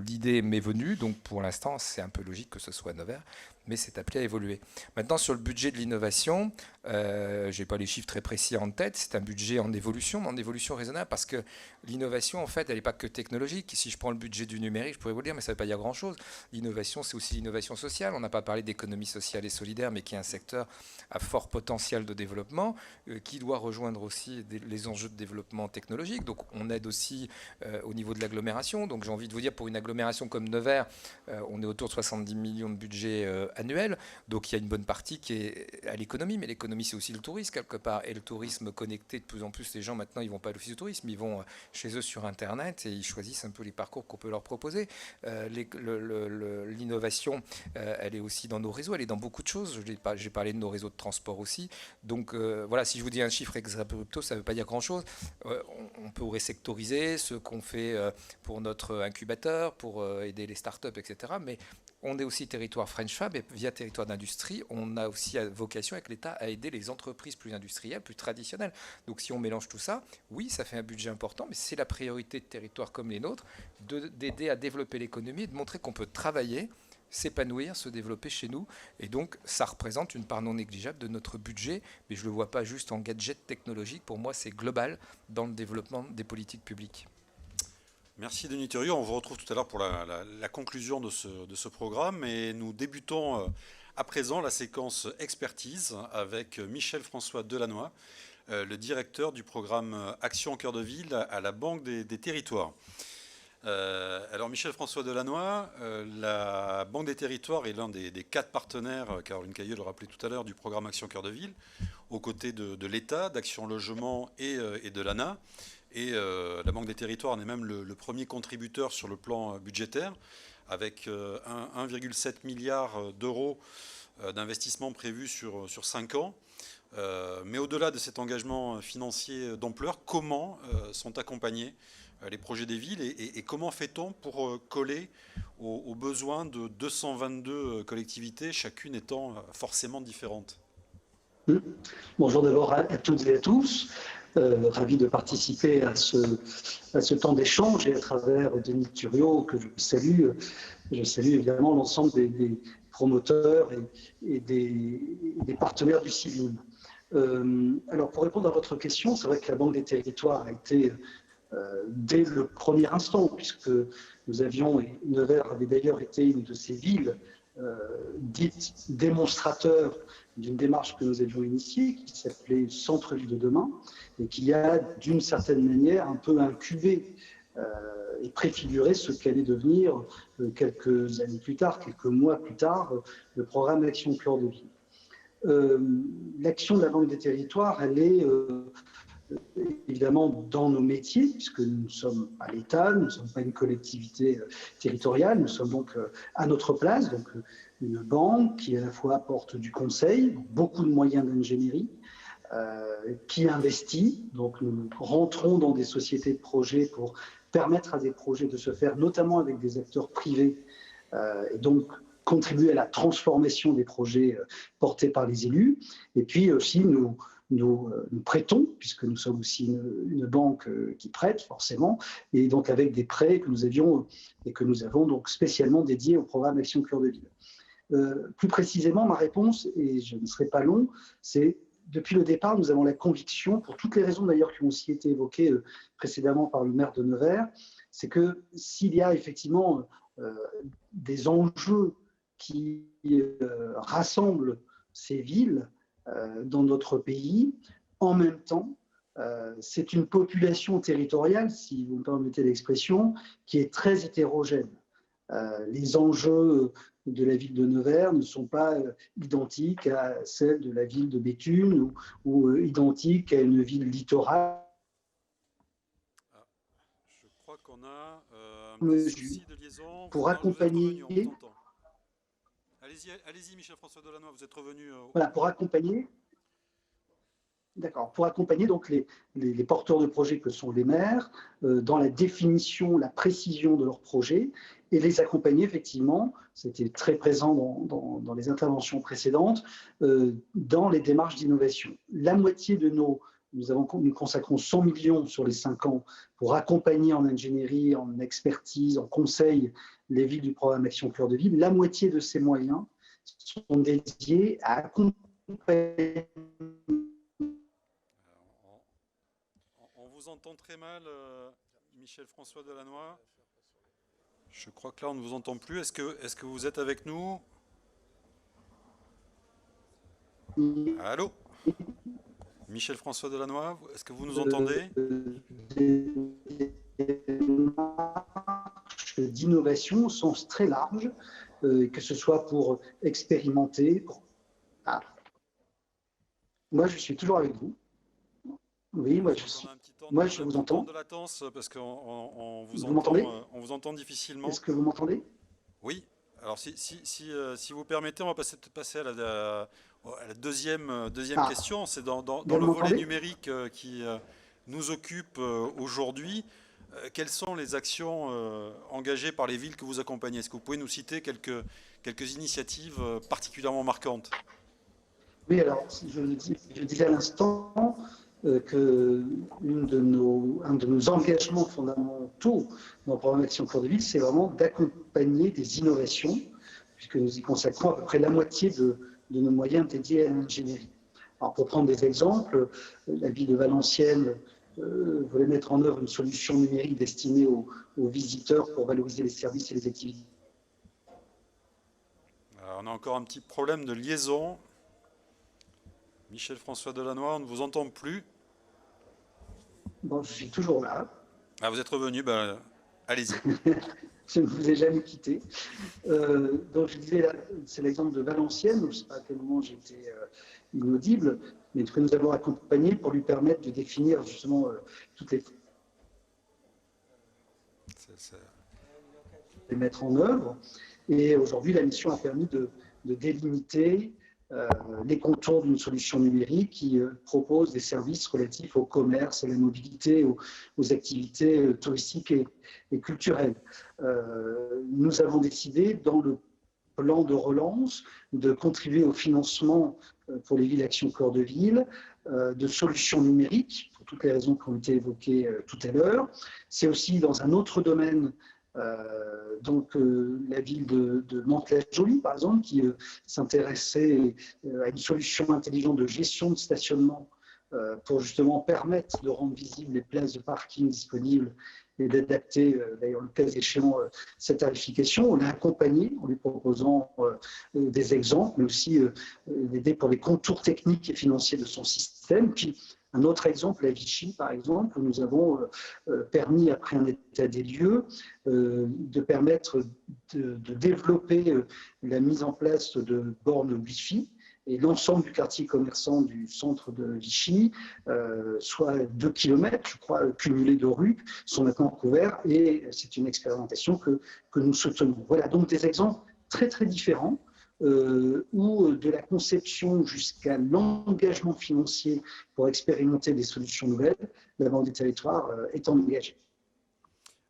l'idée m'est venue. Donc pour l'instant, c'est un peu logique que ce soit à Nevers, mais c'est appelé à évoluer. Maintenant, sur le budget de l'innovation, je n'ai pas les chiffres très précis en tête, c'est un budget en évolution, mais en évolution raisonnable, parce que l'innovation, en fait, elle n'est pas que technologique. Si je prends le budget du numérique, je pourrais vous le dire, mais ça ne veut pas dire grand-chose. L'innovation, c'est aussi l'innovation sociale. On n'a pas parlé d'économie sociale et solidaire, mais qui est un secteur à fort potentiel de développement, qui doit rejoindre aussi les enjeux de développement technologique. Donc, on aide aussi au niveau de l'agglomération. Donc, j'ai envie de vous dire, pour une agglomération comme Nevers, on est autour de 70 millions de budget annuel. Donc, il y a une bonne partie qui est à l'économie, mais l'économie, c'est aussi le tourisme quelque part. Et le tourisme connecté, de plus en plus, les gens maintenant, ils vont pas à l'office de tourisme, ils vont chez eux sur Internet et ils choisissent un peu les parcours qu'on peut leur proposer. L'innovation, elle est aussi dans nos réseaux, elle est dans beaucoup de choses. J'ai parlé de nos réseaux de transport aussi. Donc voilà, si je vous dis un chiffre ex abrupto, ça ne veut pas dire grand-chose. On pourrait sectoriser ce qu'on fait pour notre incubateur, pour aider les startups, etc. Mais on est aussi territoire French Fab et via territoire d'industrie, on a aussi vocation avec l'État à aider les entreprises plus industrielles, plus traditionnelles. Donc si on mélange tout ça, oui, ça fait un budget important, mais c'est la priorité de territoires comme les nôtres d'aider à développer l'économie et de montrer qu'on peut travailler, s'épanouir, se développer chez nous. Et donc, ça représente une part non négligeable de notre budget, mais je ne le vois pas juste en gadget technologique. Pour moi, c'est global dans le développement des politiques publiques. Merci Denis Thuriot. On vous retrouve tout à l'heure pour la conclusion de ce programme. Et nous débutons à présent la séquence expertise avec Michel-François Delannoy, le directeur du programme Action en cœur de ville à la Banque des Territoires. Alors Michel-François Delannoy, la Banque des Territoires est l'un des 4 partenaires, Caroline Cailleux le rappelait tout à l'heure, du programme Action cœur de ville, aux côtés de l'État, d'Action Logement et de l'ANA. Et la Banque des Territoires en est même le premier contributeur sur le plan budgétaire, avec 1,7 milliard d'euros d'investissement prévus sur 5 ans. Mais au-delà de cet engagement financier d'ampleur, comment sont accompagnés les projets des villes et comment fait-on pour coller aux besoins de 222 collectivités, chacune étant forcément différente? Bonjour d'abord à toutes et à tous. Ravi de participer à ce temps d'échange et à travers Denis Thuriot, que je salue. Je salue évidemment l'ensemble des promoteurs et des partenaires du civil. Alors, pour répondre à votre question, c'est vrai que la Banque des Territoires a été, dès le premier instant, puisque nous avions, et Nevers avait d'ailleurs été une de ces villes dites démonstrateurs d'une démarche que nous avions initiée, qui s'appelait Centre-ville de demain, et qui a, d'une certaine manière, un peu incubé et préfiguré ce qu'allait devenir quelques années plus tard, quelques mois plus tard, le programme Action cœur de ville. L'action de la Banque des Territoires, elle est évidemment dans nos métiers, puisque nous ne sommes pas l'État, nous ne sommes pas une collectivité territoriale, nous sommes donc à notre place, donc une banque qui à la fois apporte du conseil, beaucoup de moyens d'ingénierie, qui investit, donc nous rentrons dans des sociétés de projets pour permettre à des projets de se faire, notamment avec des acteurs privés, et donc contribuer à la transformation des projets portés par les élus, et puis aussi nous prêtons, puisque nous sommes aussi une banque qui prête forcément, et donc avec des prêts que nous avions et que nous avons donc spécialement dédiés au programme Action cœur de ville. Plus précisément, ma réponse, et je ne serai pas long, c'est depuis le départ, nous avons la conviction, pour toutes les raisons d'ailleurs qui ont aussi été évoquées précédemment par le maire de Nevers, c'est que s'il y a effectivement des enjeux qui rassemblent ces villes, dans notre pays, en même temps, c'est une population territoriale, si vous me permettez l'expression, qui est très hétérogène. Les enjeux de la ville de Nevers ne sont pas identiques à celles de la ville de Béthune ou identiques à une ville littorale. Je crois qu'on a un petit souci de liaison. Pour accompagner... Allez-y, Michel-François Delannoy, vous êtes revenu. Voilà, pour accompagner. D'accord, pour accompagner donc les porteurs de projets que sont les maires dans la définition, la précision de leurs projets et les accompagner effectivement, c'était très présent dans les interventions précédentes, dans les démarches d'innovation. La moitié de nous consacrons 100 millions sur les 5 ans pour accompagner en ingénierie, en expertise, en conseil les villes du programme Action cœur de ville. La moitié de ces moyens sont dédiés à accompagner. On vous entend très mal, Michel-François Delannoy. Je crois que là, on ne vous entend plus. Est-ce que vous êtes avec nous? Allô? Michel-François Delannoy, est-ce que vous nous entendez? D'innovation au sens très large, que ce soit pour expérimenter. Moi, je suis toujours avec vous. Oui, moi je suis. On a un petit temps Moi, je vous entends. De latence parce qu'on Vous m'entendez? on vous entend difficilement. Est-ce que vous m'entendez? Oui. Alors si vous permettez, on va passer à la deuxième question. C'est dans Vous le volet m'entendez? numérique qui nous occupe aujourd'hui. Quelles sont les actions engagées par les villes que vous accompagnez? Est-ce que vous pouvez nous citer quelques initiatives particulièrement marquantes? Oui, alors je disais à l'instant que un de nos engagements fondamentaux dans le programme Action Cœur de Ville, c'est vraiment d'accompagner des innovations, puisque nous y consacrons à peu près la moitié de nos moyens dédiés à l'ingénierie. Alors pour prendre des exemples, la ville de Valenciennes voulait mettre en œuvre une solution numérique destinée aux visiteurs pour valoriser les services et les activités. Alors, on a encore un petit problème de liaison. Michel-François Delannoy, on ne vous entend plus. Bon, je suis toujours là. Ah, vous êtes revenu, ben, allez-y. Je ne vous ai jamais quitté. Donc, je disais, c'est l'exemple de Valenciennes, je ne sais pas à quel moment j'étais inaudible, mais que nous avons accompagné pour lui permettre de définir justement toutes les mettre en œuvre. Et aujourd'hui, la mission a permis de délimiter les contours d'une solution numérique qui propose des services relatifs au commerce, à la mobilité, aux activités touristiques et culturelles. Nous avons décidé, dans le plan de relance, de contribuer au financement pour les villes Action Cœur de Ville de solutions numériques, pour toutes les raisons qui ont été évoquées tout à l'heure. C'est aussi dans un autre domaine, la ville de Mantes-la-Jolie, par exemple, qui s'intéressait à une solution intelligente de gestion de stationnement pour justement permettre de rendre visibles les places de parking disponibles et d'adapter, d'ailleurs, le cas échéant, cette tarification. On l'a accompagné en lui proposant des exemples, mais aussi l'aider pour les contours techniques et financiers de son système. Puis, un autre exemple, la Vichy, par exemple, où nous avons permis, après un état des lieux, de permettre de développer la mise en place de bornes Wi-Fi. Et l'ensemble du quartier commerçant du centre de Vichy, soit 2 km, je crois, cumulés de rues, sont maintenant couverts et c'est une expérimentation que nous soutenons. Voilà, donc des exemples très, très différents où de la conception jusqu'à l'engagement financier pour expérimenter des solutions nouvelles, la Banque des territoires est engagée.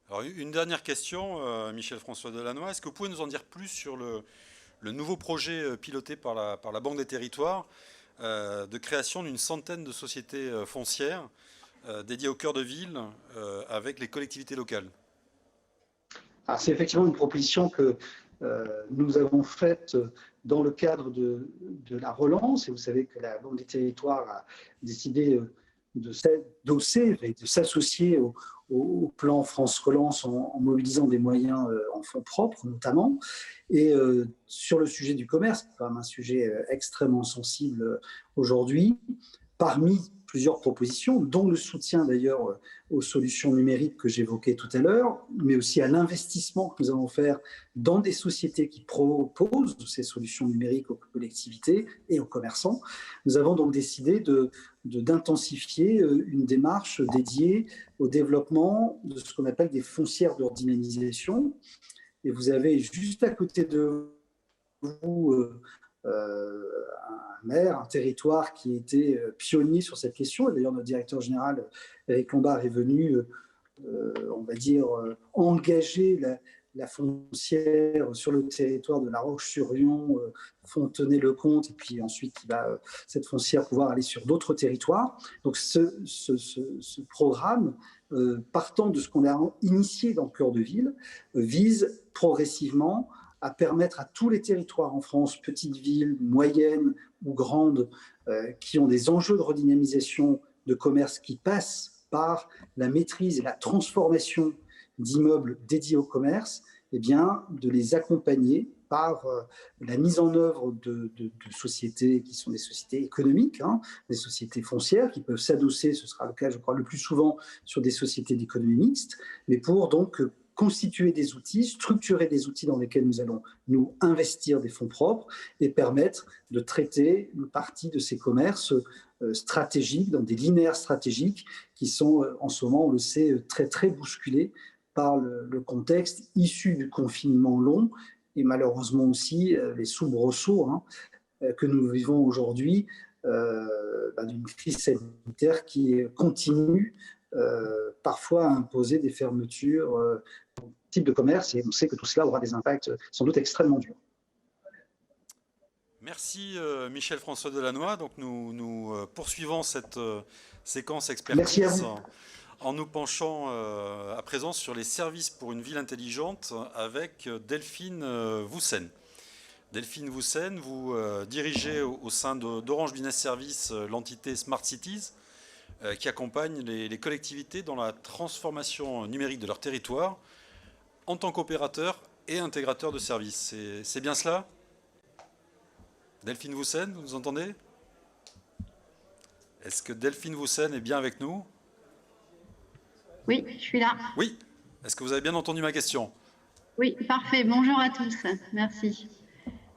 Alors, une dernière question, Michel-François Delannoy. Est-ce que vous pouvez nous en dire plus sur le nouveau projet piloté par la Banque des territoires de création d'une centaine de sociétés foncières dédiées au cœur de ville avec les collectivités locales? Alors, c'est effectivement une proposition que nous avons faite dans le cadre de la relance. Et vous savez que la Banque des territoires a décidé de s'adosser et de s'associer au plan France Relance en mobilisant des moyens en fonds propres notamment. Et sur le sujet du commerce, c'est quand même un sujet extrêmement sensible aujourd'hui, parmi plusieurs propositions, dont le soutien d'ailleurs aux solutions numériques que j'évoquais tout à l'heure, mais aussi à l'investissement que nous allons faire dans des sociétés qui proposent ces solutions numériques aux collectivités et aux commerçants. Nous avons donc décidé d'intensifier une démarche dédiée au développement de ce qu'on appelle des foncières de redynamisation. Et vous avez juste à côté de vous un maire, un territoire qui était pionnier sur cette question. Et d'ailleurs, notre directeur général, Eric Lombard, est venu, on va dire, engager la foncière sur le territoire de La Roche-sur-Yon, Fontenay-le-Comte, et puis ensuite, cette foncière pouvoir aller sur d'autres territoires. Donc, ce programme, partant de ce qu'on a initié dans le cœur de ville, vise progressivement à permettre à tous les territoires en France, petites villes, moyennes ou grandes, qui ont des enjeux de redynamisation de commerce qui passent par la maîtrise et la transformation d'immeubles dédiés au commerce, eh bien, de les accompagner par la mise en œuvre de sociétés qui sont des sociétés économiques, des sociétés foncières qui peuvent s'adosser, ce sera le cas, je crois, le plus souvent sur des sociétés d'économie mixte, mais pour donc constituer des outils, structurer des outils dans lesquels nous allons nous investir des fonds propres et permettre de traiter une partie de ces commerces stratégiques, dans des linéaires stratégiques qui sont en ce moment, on le sait, très très bousculés par le contexte issu du confinement long et malheureusement aussi les soubresauts que nous vivons aujourd'hui d'une crise sanitaire qui continue parfois à imposer des fermetures type de commerce, et on sait que tout cela aura des impacts sans doute extrêmement durs. Merci Michel-François Delannoy. Donc nous poursuivons cette séquence Merci à expertise vous. en nous penchant à présent sur les services pour une ville intelligente avec Delphine Woussen. Delphine Woussen, vous dirigez au sein d'Orange Business Services l'entité Smart Cities qui accompagne les collectivités dans la transformation numérique de leur territoire en tant qu'opérateur et intégrateur de services. C'est bien cela ? Delphine Woussen, vous nous entendez? Est-ce que Delphine Woussen est bien avec nous? Oui, je suis là. Oui. Est-ce que vous avez bien entendu ma question? Oui, parfait. Bonjour à tous. Merci.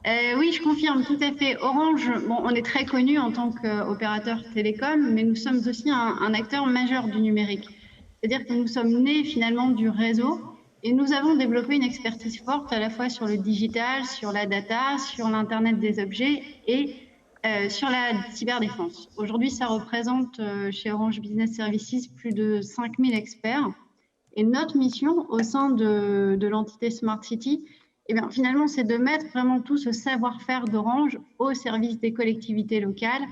Oui, je confirme tout à fait. Orange, bon, on est très connu en tant qu'opérateur télécom, mais nous sommes aussi un acteur majeur du numérique. C'est-à-dire que nous sommes nés finalement du réseau et nous avons développé une expertise forte à la fois sur le digital, sur la data, sur l'Internet des objets et sur la cyberdéfense. Aujourd'hui, ça représente chez Orange Business Services plus de 5000 experts. Et notre mission au sein de l'entité Smart City, eh bien, finalement, c'est de mettre vraiment tout ce savoir-faire d'Orange au service des collectivités locales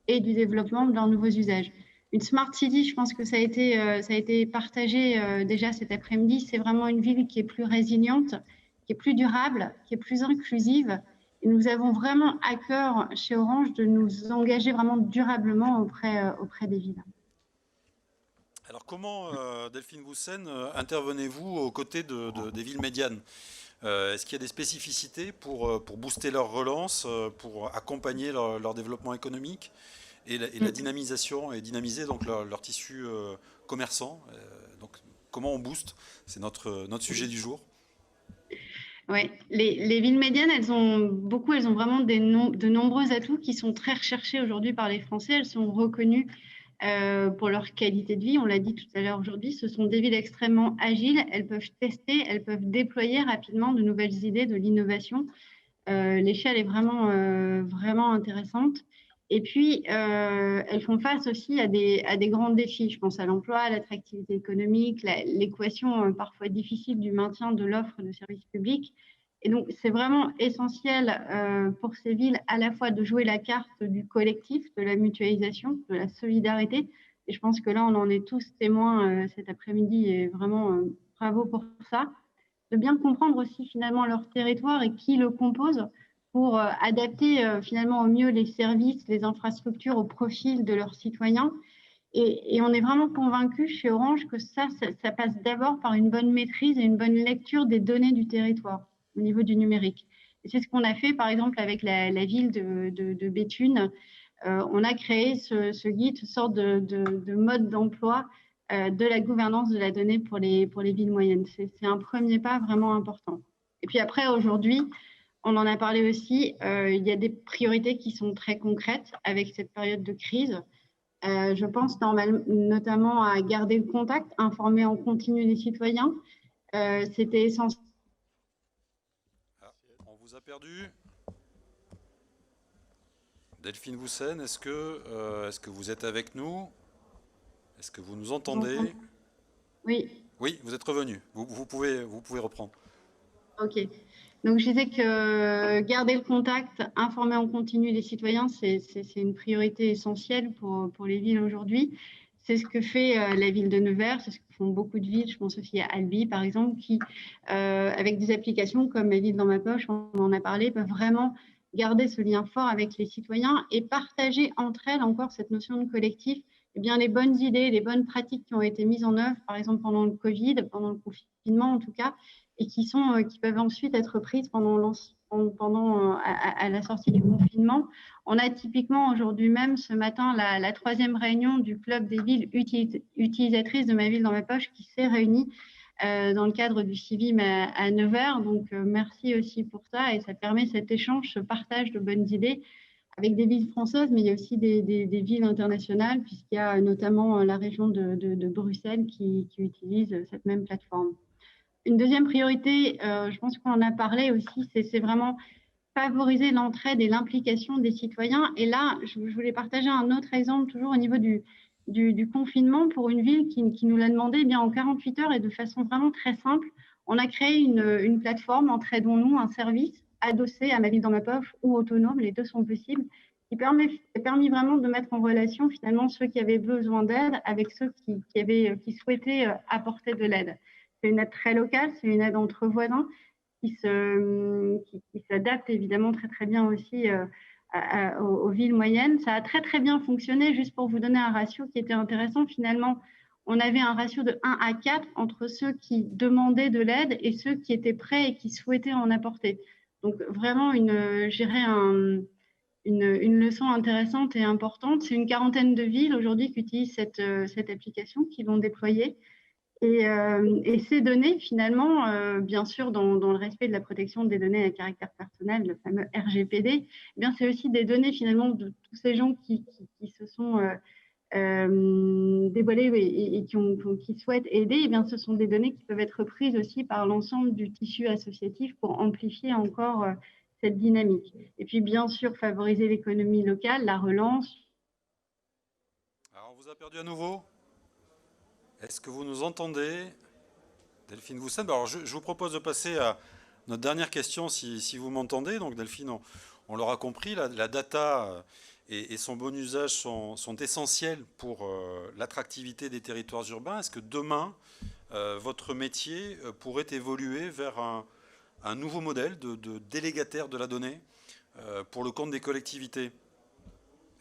et du développement de leurs nouveaux usages. Une Smart City, je pense que ça a été partagé déjà cet après-midi, c'est vraiment une ville qui est plus résiliente, qui est plus durable, qui est plus inclusive. Et nous avons vraiment à cœur chez Orange de nous engager vraiment durablement auprès des villes. Alors comment, Delphine Woussen, intervenez-vous aux côtés des villes médianes? Est-ce qu'il y a des spécificités pour booster leur relance, pour accompagner leur développement économique et la dynamisation et dynamiser donc leur tissu commerçant? Donc comment on booste? C'est notre sujet du jour. Oui, les villes médianes, elles ont vraiment de nombreux atouts qui sont très recherchés aujourd'hui par les Français. Elles sont reconnues pour leur qualité de vie. On l'a dit tout à l'heure aujourd'hui, ce sont des villes extrêmement agiles. Elles peuvent tester, elles peuvent déployer rapidement de nouvelles idées, de l'innovation. L'échelle est vraiment intéressante. Et puis, elles font face aussi à des grands défis. Je pense à l'emploi, à l'attractivité économique, l'équation parfois difficile du maintien de l'offre de services publics. Et donc, c'est vraiment essentiel pour ces villes à la fois de jouer la carte du collectif, de la mutualisation, de la solidarité. Et je pense que là, on en est tous témoins cet après-midi et vraiment bravo pour ça. De bien comprendre aussi finalement leur territoire et qui le compose pour adapter finalement au mieux les services, les infrastructures au profil de leurs citoyens. Et on est vraiment convaincus chez Orange que ça passe d'abord par une bonne maîtrise et une bonne lecture des données du territoire au niveau du numérique. Et c'est ce qu'on a fait, par exemple, avec la ville de Béthune. On a créé ce guide, ce sorte de mode d'emploi de la gouvernance de la donnée pour les villes moyennes. C'est un premier pas vraiment important. Et puis après, aujourd'hui, on en a parlé aussi, il y a des priorités qui sont très concrètes avec cette période de crise. Je pense notamment à garder le contact, informer en continu les citoyens. C'était essentiel. On vous a perdu. Delphine Woussen, est-ce que vous êtes avec nous? Est-ce que vous nous entendez? Oui. Oui, vous êtes revenu. Vous pouvez reprendre. Ok. Donc, je disais que garder le contact, informer en continu les citoyens, c'est une priorité essentielle pour les villes aujourd'hui. C'est ce que fait la ville de Nevers, c'est ce que font beaucoup de villes. Je pense aussi à Albi, par exemple, qui, avec des applications comme Ma ville dans ma poche, on en a parlé, peuvent vraiment garder ce lien fort avec les citoyens et partager entre elles encore cette notion de collectif, eh bien, les bonnes idées, les bonnes pratiques qui ont été mises en œuvre, par exemple pendant le Covid, pendant le confinement en tout cas, et qui peuvent ensuite être prises à la sortie du confinement. On a typiquement aujourd'hui même, ce matin, la 3e réunion du club des villes utilisatrices de Ma ville dans ma poche qui s'est réunie dans le cadre du CIVIM à Nevers. Donc, merci aussi pour ça et ça permet cet échange, ce partage de bonnes idées avec des villes françaises, mais il y a aussi des villes internationales, puisqu'il y a notamment la région de Bruxelles qui utilise cette même plateforme. Une deuxième priorité, je pense qu'on en a parlé aussi, c'est vraiment favoriser l'entraide et l'implication des citoyens. Et là, je voulais partager un autre exemple, toujours au niveau du confinement, pour une ville qui nous l'a demandé. Eh bien, en 48 heures et de façon vraiment très simple, on a créé une plateforme, Entraidons-nous, un service adossé à Ma Ville dans ma poche ou autonome, les deux sont possibles, qui a permis vraiment de mettre en relation finalement ceux qui avaient besoin d'aide avec ceux qui souhaitaient apporter de l'aide. C'est une aide très locale, c'est une aide entre voisins qui s'adapte évidemment très très bien aussi aux villes moyennes. Ça a très très bien fonctionné. Juste pour vous donner un ratio qui était intéressant, finalement, on avait un ratio de 1 à 4 entre ceux qui demandaient de l'aide et ceux qui étaient prêts et qui souhaitaient en apporter. Donc vraiment une leçon intéressante et importante. C'est une quarantaine de villes aujourd'hui qui utilisent cette application, qui l'ont déployée. Et ces données, finalement, bien sûr, dans le respect de la protection des données à caractère personnel, le fameux RGPD, eh bien, c'est aussi des données, finalement, de tous ces gens qui se sont dévoilés et qui souhaitent aider. Eh bien, ce sont des données qui peuvent être prises aussi par l'ensemble du tissu associatif pour amplifier encore cette dynamique. Et puis, bien sûr, favoriser l'économie locale, la relance. Alors, on vous a perdu à nouveau. Est-ce que vous nous entendez, Delphine Voussen? Alors, je vous propose de passer à notre dernière question, si vous m'entendez. Donc, Delphine, on l'aura compris, la data et son bon usage sont essentiels pour l'attractivité des territoires urbains. Est-ce que demain, votre métier pourrait évoluer vers un nouveau modèle de délégataire de la donnée pour le compte des collectivités?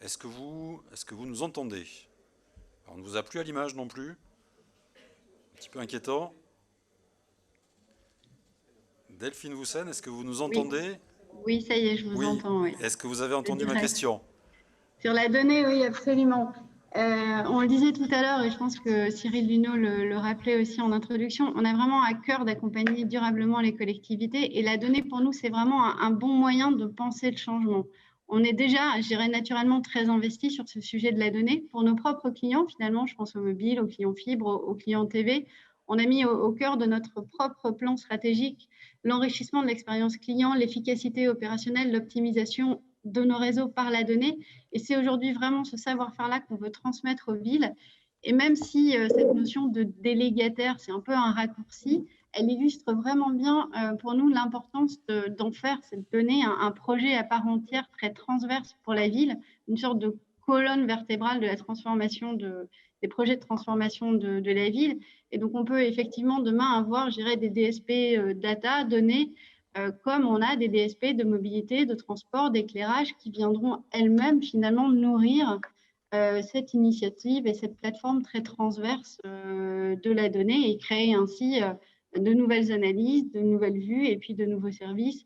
Est-ce que vous nous entendez? Alors, on ne vous a plus à l'image non plus. Un petit peu inquiétant. Delphine Voussen, est-ce que vous nous entendez? Oui, ça y est, je vous entends. Oui. Est-ce que vous avez entendu ma question? Sur la donnée, oui, absolument. On le disait tout à l'heure, et je pense que Cyril Luneau le rappelait aussi en introduction, on a vraiment à cœur d'accompagner durablement les collectivités. Et la donnée, pour nous, c'est vraiment un bon moyen de penser le changement. On est déjà, je dirais, naturellement très investi sur ce sujet de la donnée. Pour nos propres clients, finalement, je pense aux mobiles, aux clients fibre, aux clients TV, on a mis au cœur de notre propre plan stratégique l'enrichissement de l'expérience client, l'efficacité opérationnelle, l'optimisation de nos réseaux par la donnée. Et c'est aujourd'hui vraiment ce savoir-faire-là qu'on veut transmettre aux villes. Et même si cette notion de délégataire, c'est un peu un raccourci, elle illustre vraiment bien pour nous l'importance d'en faire, c'est de donner un projet à part entière très transverse pour la ville, une sorte de colonne vertébrale de la transformation des projets de transformation de la ville. Et donc, on peut effectivement demain avoir, je dirais, des DSP data, données, comme on a des DSP de mobilité, de transport, d'éclairage qui viendront elles-mêmes finalement nourrir cette initiative et cette plateforme très transverse de la donnée et créer ainsi de nouvelles analyses, de nouvelles vues et puis de nouveaux services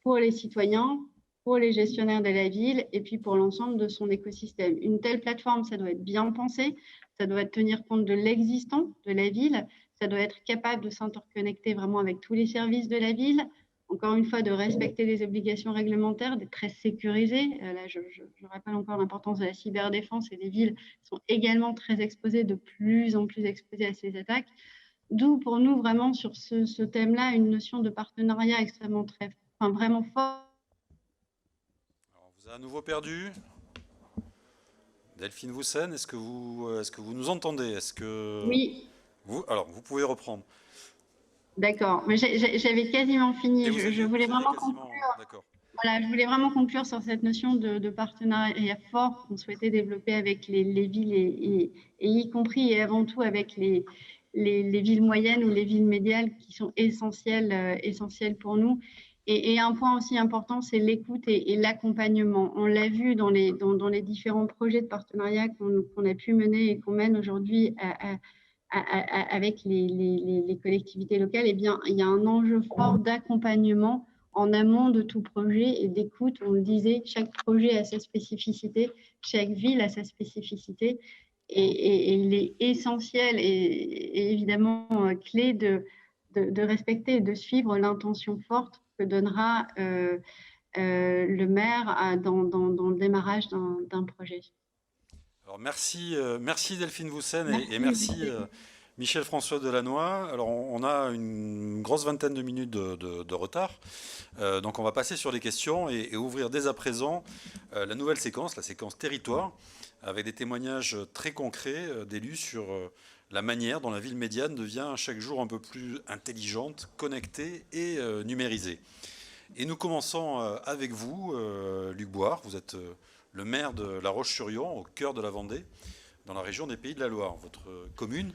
pour les citoyens, pour les gestionnaires de la ville et puis pour l'ensemble de son écosystème. Une telle plateforme, ça doit être bien pensé, ça doit tenir compte de l'existant de la ville, ça doit être capable de s'interconnecter vraiment avec tous les services de la ville, encore une fois, de respecter les obligations réglementaires, d'être très sécurisé. Là, je rappelle encore l'importance de la cyberdéfense et les villes sont également très exposées, de plus en plus exposées à ces attaques. D'où pour nous, vraiment, sur ce thème-là, une notion de partenariat extrêmement vraiment fort. Alors, on vous a à nouveau perdu. Delphine Voussen, est-ce que vous nous entendez? Oui. Alors, vous pouvez reprendre. D'accord, mais j'avais quasiment fini. Je voulais vraiment conclure. Voilà, je voulais vraiment conclure sur cette notion de partenariat fort qu'on souhaitait développer avec les villes et y compris et avant tout avec les villes moyennes ou les villes médianes qui sont essentielles pour nous. Et un point aussi important, c'est l'écoute et l'accompagnement. On l'a vu dans les différents projets de partenariat qu'on a pu mener et qu'on mène aujourd'hui avec les collectivités locales. Eh bien, il y a un enjeu fort d'accompagnement en amont de tout projet et d'écoute. On le disait, chaque projet a sa spécificité, chaque ville a sa spécificité. Et il est essentiel et évidemment clé de respecter et de suivre l'intention forte que donnera le maire dans le démarrage d'un projet. Alors merci Delphine Voussen et Merci. merci Michel-François Delannoy. Alors on a une grosse vingtaine de minutes de retard, donc on va passer sur les questions et ouvrir dès à présent la nouvelle séquence, la séquence territoire, avec des témoignages très concrets d'élus sur la manière dont la ville médiane devient chaque jour un peu plus intelligente, connectée et numérisée. Et nous commençons avec vous, Luc Boire. Vous êtes le maire de La Roche-sur-Yon, au cœur de la Vendée, dans la région des Pays de la Loire. Votre commune,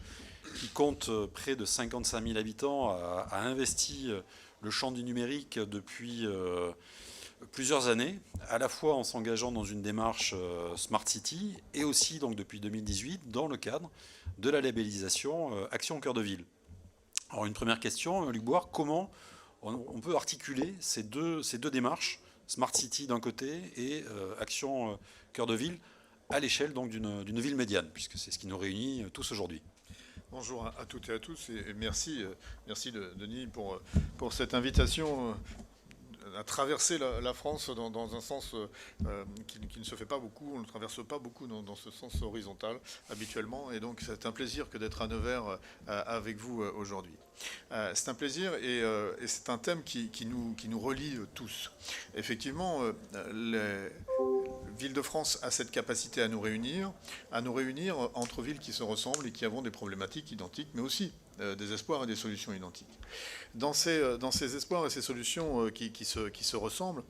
qui compte près de 55 000 habitants, a investi le champ du numérique depuis plusieurs années, à la fois en s'engageant dans une démarche Smart City et aussi donc depuis 2018 dans le cadre de la labellisation Action Cœur de Ville. Alors une première question, Luc Boire, comment on peut articuler ces deux démarches, Smart City d'un côté et Action Cœur de Ville, à l'échelle donc d'une ville médiane, puisque c'est ce qui nous réunit tous aujourd'hui. Bonjour à toutes et à tous et merci Denis pour cette invitation à traverser la France dans un sens qui ne se fait pas beaucoup, on ne traverse pas beaucoup dans ce sens horizontal habituellement, et donc c'est un plaisir que d'être à Nevers avec vous aujourd'hui. C'est un plaisir et c'est un thème qui nous relie tous. Effectivement, Ville-de-France a cette capacité à nous réunir entre villes qui se ressemblent et qui avons des problématiques identiques, mais aussi des espoirs et des solutions identiques. Dans ces espoirs et ces solutions qui se ressemblent,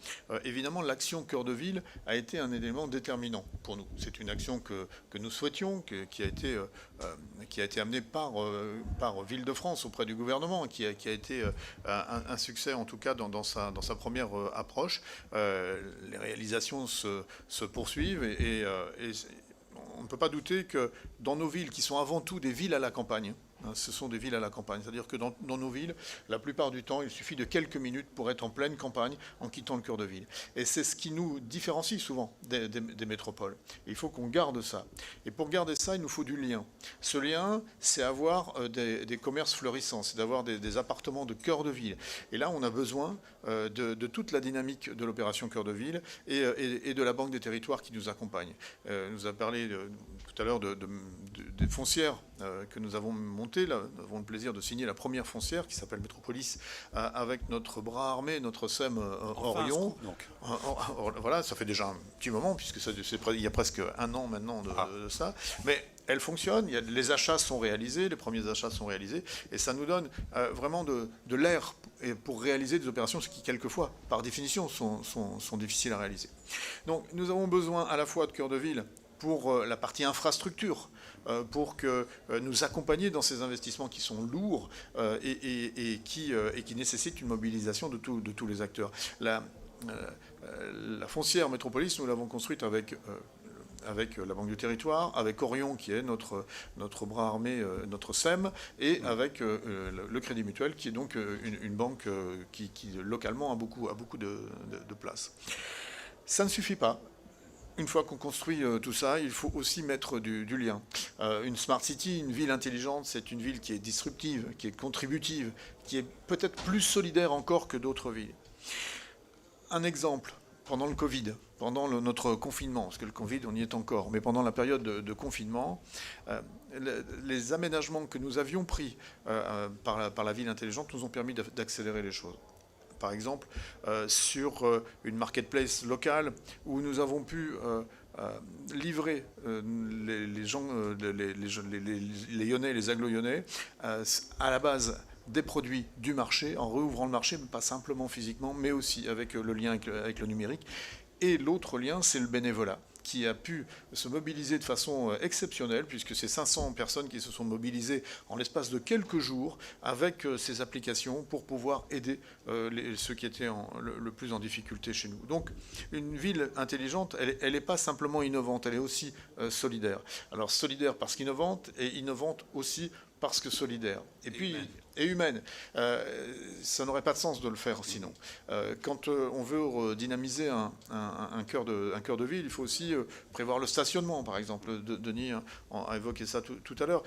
évidemment, l'action Cœur de Ville a été un élément déterminant pour nous. C'est une action que nous souhaitions, qui a été amenée par Ville-de-France auprès du gouvernement, qui a été un succès, en tout cas, dans sa première approche. Les réalisations se poursuivent et on ne peut pas douter que dans nos villes, qui sont avant tout des villes à la campagne, ce sont des villes à la campagne. C'est-à-dire que dans nos villes, la plupart du temps, il suffit de quelques minutes pour être en pleine campagne en quittant le cœur de ville. Et c'est ce qui nous différencie souvent des métropoles. Et il faut qu'on garde ça. Et pour garder ça, il nous faut du lien. Ce lien, c'est avoir des commerces florissants, c'est d'avoir des appartements de cœur de ville. Et là, on a besoin de toute la dynamique de l'opération Cœur de Ville et de la Banque des territoires qui nous accompagne. Nous a parlé tout à l'heure des foncières que nous avons montées. Là, nous avons le plaisir de signer la première foncière qui s'appelle Métropolis avec notre bras armé, notre SEM Orion. Voilà, ça fait déjà un petit moment puisque il y a presque un an maintenant de ça. Mais elle fonctionne, les achats sont réalisés, les premiers achats sont réalisés, et ça nous donne vraiment de l'air pour réaliser des opérations qui, quelquefois, par définition, sont difficiles à réaliser. Donc, nous avons besoin à la fois de cœur de ville pour la partie infrastructure, pour que nous accompagner dans ces investissements qui sont lourds et qui nécessitent une mobilisation de tous les acteurs. La foncière Métropolis, nous l'avons construite avec la Banque du Territoire, avec Orion qui est notre bras armé, notre SEM, et avec le Crédit Mutuel qui est donc une banque qui localement a beaucoup de place. Ça ne suffit pas. Une fois qu'on construit tout ça, il faut aussi mettre du lien. Une Smart City, une ville intelligente, c'est une ville qui est disruptive, qui est contributive, qui est peut-être plus solidaire encore que d'autres villes. Un exemple, pendant le Covid, pendant notre confinement, parce que le Covid, on y est encore, mais pendant la période de confinement, les aménagements que nous avions pris par la ville intelligente nous ont permis d'accélérer les choses. Par exemple, sur une marketplace locale où nous avons pu livrer les gens, les Lyonnais, les agglo-lyonnais, à la base des produits du marché, en réouvrant le marché, pas simplement physiquement, mais aussi avec le lien avec le numérique. Et l'autre lien, c'est le bénévolat, qui a pu se mobiliser de façon exceptionnelle, puisque c'est 500 personnes qui se sont mobilisées en l'espace de quelques jours avec ces applications pour pouvoir aider ceux qui étaient le plus en difficulté chez nous. Donc, une ville intelligente, elle n'est pas simplement innovante, elle est aussi solidaire. Alors, solidaire parce qu'innovante, et innovante aussi parce que solidaire. Et puis, et humaine. Ça n'aurait pas de sens de le faire sinon. Quand on veut dynamiser un cœur de ville, il faut aussi prévoir le stationnement, par exemple. Denis a évoqué ça tout à l'heure.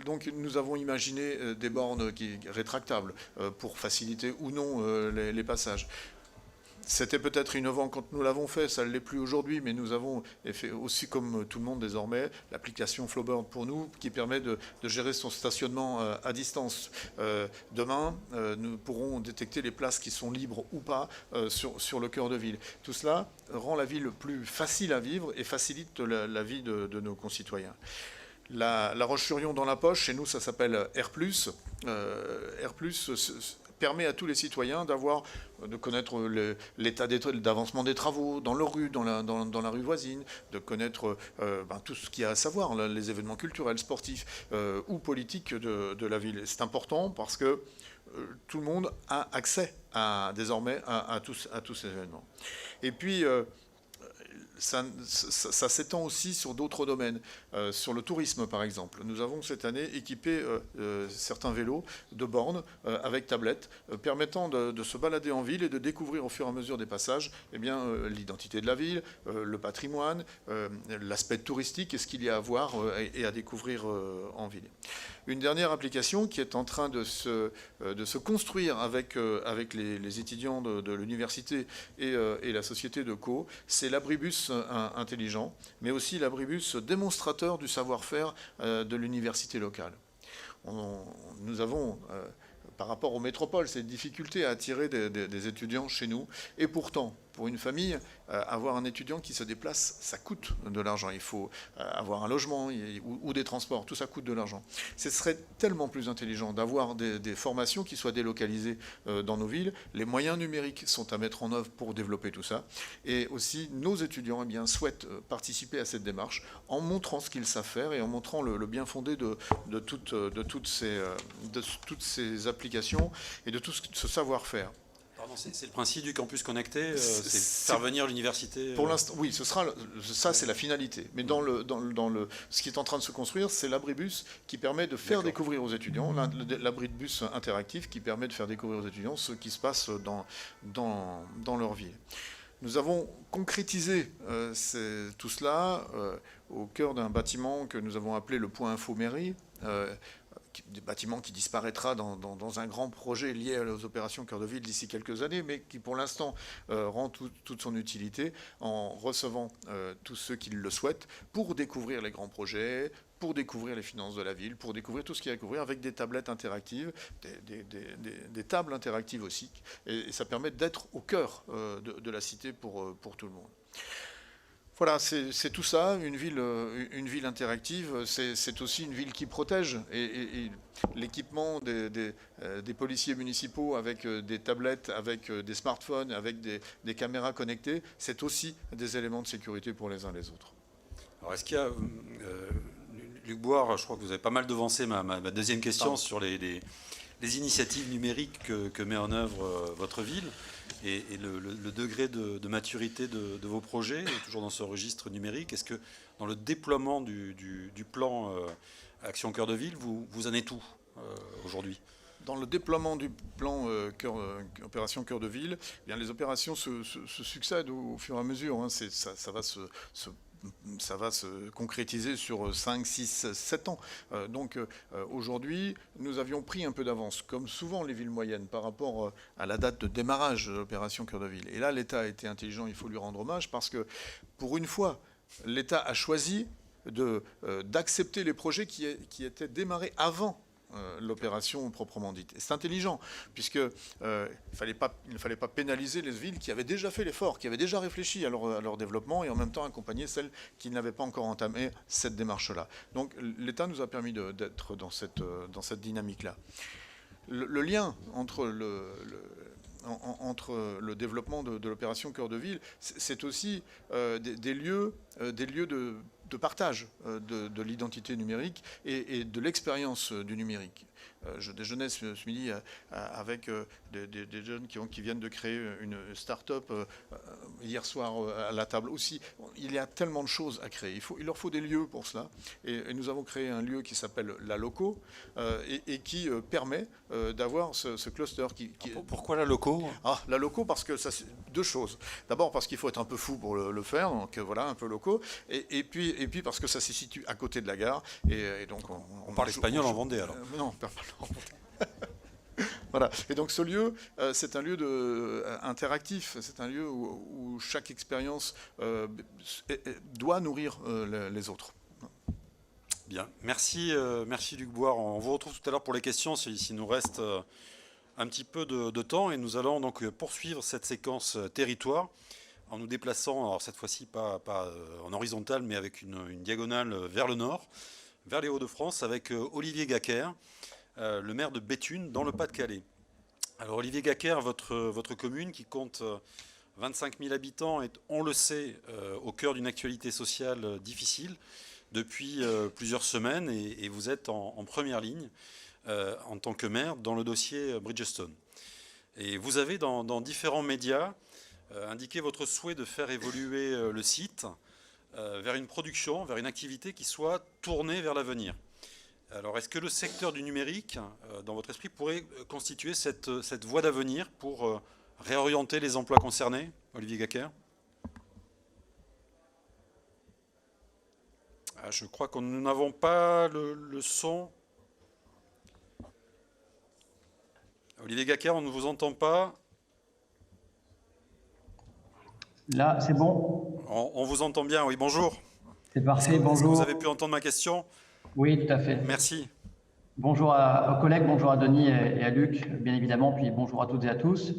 Donc nous avons imaginé des bornes rétractables pour faciliter ou non les passages. C'était peut-être innovant quand nous l'avons fait, ça ne l'est plus aujourd'hui, mais nous avons fait aussi, comme tout le monde désormais, l'application Flowbird pour nous, qui permet de gérer son stationnement à distance. Demain, nous pourrons détecter les places qui sont libres ou pas sur le cœur de ville. Tout cela rend la ville plus facile à vivre et facilite la vie de nos concitoyens. La Roche-sur-Yon dans la poche, chez nous ça s'appelle R+. R+, permet à tous les citoyens de connaître l'état d'avancement des travaux dans leur rue, dans la rue voisine, de connaître tout ce qu'il y a à savoir, les événements culturels, sportifs ou politiques de la ville. C'est important parce que tout le monde a accès désormais à tous ces événements. Et puis, ça s'étend aussi sur d'autres domaines, sur le tourisme par exemple. Nous avons cette année équipé certains vélos de bornes avec tablette, permettant de se balader en ville et de découvrir au fur et à mesure des passages l'identité de la ville, le patrimoine, l'aspect touristique et ce qu'il y a à voir et à découvrir en ville. Une dernière application qui est en train de se construire avec les étudiants de l'université et la société de Co, c'est l'abribus intelligent, mais aussi l'abribus démonstrateur du savoir-faire de l'université locale. Nous avons, par rapport aux métropoles, cette difficulté à attirer des étudiants chez nous, et pourtant, pour une famille, avoir un étudiant qui se déplace, ça coûte de l'argent. Il faut avoir un logement ou des transports, tout ça coûte de l'argent. Ce serait tellement plus intelligent d'avoir des formations qui soient délocalisées dans nos villes. Les moyens numériques sont à mettre en œuvre pour développer tout ça. Et aussi, nos étudiants souhaitent participer à cette démarche en montrant ce qu'ils savent faire et en montrant le bien fondé de toutes ces applications et de tout ce savoir-faire. C'est le principe du campus connecté, c'est faire venir l'université. Pour l'instant, oui, ça c'est la finalité. Mais ce qui est en train de se construire, c'est l'abribus qui permet de faire découvrir aux étudiants, l'abribus interactif qui permet de faire découvrir aux étudiants ce qui se passe dans leur ville. Nous avons concrétisé tout cela au cœur d'un bâtiment que nous avons appelé le Point Info Mairie. Des bâtiments qui disparaîtra dans un grand projet lié aux opérations Cœur de Ville d'ici quelques années, mais qui pour l'instant rend toute son utilité en recevant tous ceux qui le souhaitent pour découvrir les grands projets, pour découvrir les finances de la ville, pour découvrir tout ce qu'il y a à découvrir avec des tablettes interactives, des tables interactives aussi. Et ça permet d'être au cœur de la cité pour tout le monde. Voilà, c'est tout ça, une ville interactive, c'est aussi une ville qui protège. Et l'équipement des policiers municipaux avec des tablettes, avec des smartphones, avec des caméras connectées, c'est aussi des éléments de sécurité pour les uns les autres. Alors est-ce qu'il y a, Luc Bouard, je crois que vous avez pas mal devancé ma deuxième question sur les initiatives numériques que met en œuvre votre ville. Et le degré de maturité de vos projets, toujours dans ce registre numérique, est-ce que dans le déploiement du plan Action Cœur de Ville, vous en êtes où aujourd'hui ? Dans le déploiement du plan Opération Cœur de Ville, eh bien, les opérations se succèdent au fur et à mesure. Hein. Ça va se concrétiser sur 5, 6, 7 ans. Donc aujourd'hui, nous avions pris un peu d'avance, comme souvent les villes moyennes, par rapport à la date de démarrage de l'opération Cœur de Ville. Et là, l'État a été intelligent, il faut lui rendre hommage, parce que pour une fois, l'État a choisi d'accepter les projets qui étaient démarrés avant l'opération proprement dite. Et c'est intelligent, puisque il ne fallait pas pénaliser les villes qui avaient déjà fait l'effort, qui avaient déjà réfléchi à leur développement et en même temps accompagner celles qui n'avaient pas encore entamé cette démarche-là. Donc l'État nous a permis d'être dans cette dynamique-là. Le lien entre le développement de l'opération Cœur de Ville, c'est aussi des lieux de partage de l'identité numérique et de l'expérience du numérique. Je déjeunais ce midi avec des jeunes qui viennent de créer une start-up hier soir à la table aussi. Il y a tellement de choses à créer. Il leur faut des lieux pour cela. Et nous avons créé un lieu qui s'appelle La Loco et qui permet d'avoir ce cluster. Pourquoi La Loco ? La Loco, parce que ça, c'est deux choses. D'abord parce qu'il faut être un peu fou pour le faire, donc voilà, un peu loco. Et puis parce que ça se situe à côté de la gare. Et donc on parle espagnol en Vendée alors. Non, pas en Vendée. Voilà. Et donc ce lieu, c'est un lieu interactif, c'est un lieu où chaque expérience doit nourrir les autres. Bien, merci Luc Bouard. On vous retrouve tout à l'heure pour les questions, s'il nous reste un petit peu de temps, et nous allons donc poursuivre cette séquence territoire en nous déplaçant, alors cette fois-ci pas en horizontal, mais avec une diagonale vers le nord, vers les Hauts-de-France, avec Olivier Gacquer, le maire de Béthune, dans le Pas-de-Calais. Alors Olivier Gacquer, votre commune qui compte 25 000 habitants est, on le sait, au cœur d'une actualité sociale difficile depuis plusieurs semaines, et vous êtes en première ligne en tant que maire dans le dossier Bridgestone. Et vous avez dans différents médias indiqué votre souhait de faire évoluer le site vers une production, vers une activité qui soit tournée vers l'avenir. Alors, est-ce que le secteur du numérique, dans votre esprit, pourrait constituer cette voie d'avenir pour réorienter les emplois concernés, Olivier Gacquer? Je crois que nous n'avons pas le son. Olivier Gacquer, on ne vous entend pas. Là, c'est bon? On vous entend bien, oui, bonjour. C'est parfait, bonjour. Est-ce que vous avez pu entendre ma question? Oui, tout à fait. Merci. Bonjour aux collègues, bonjour à Denis et à Luc, bien évidemment, puis bonjour à toutes et à tous.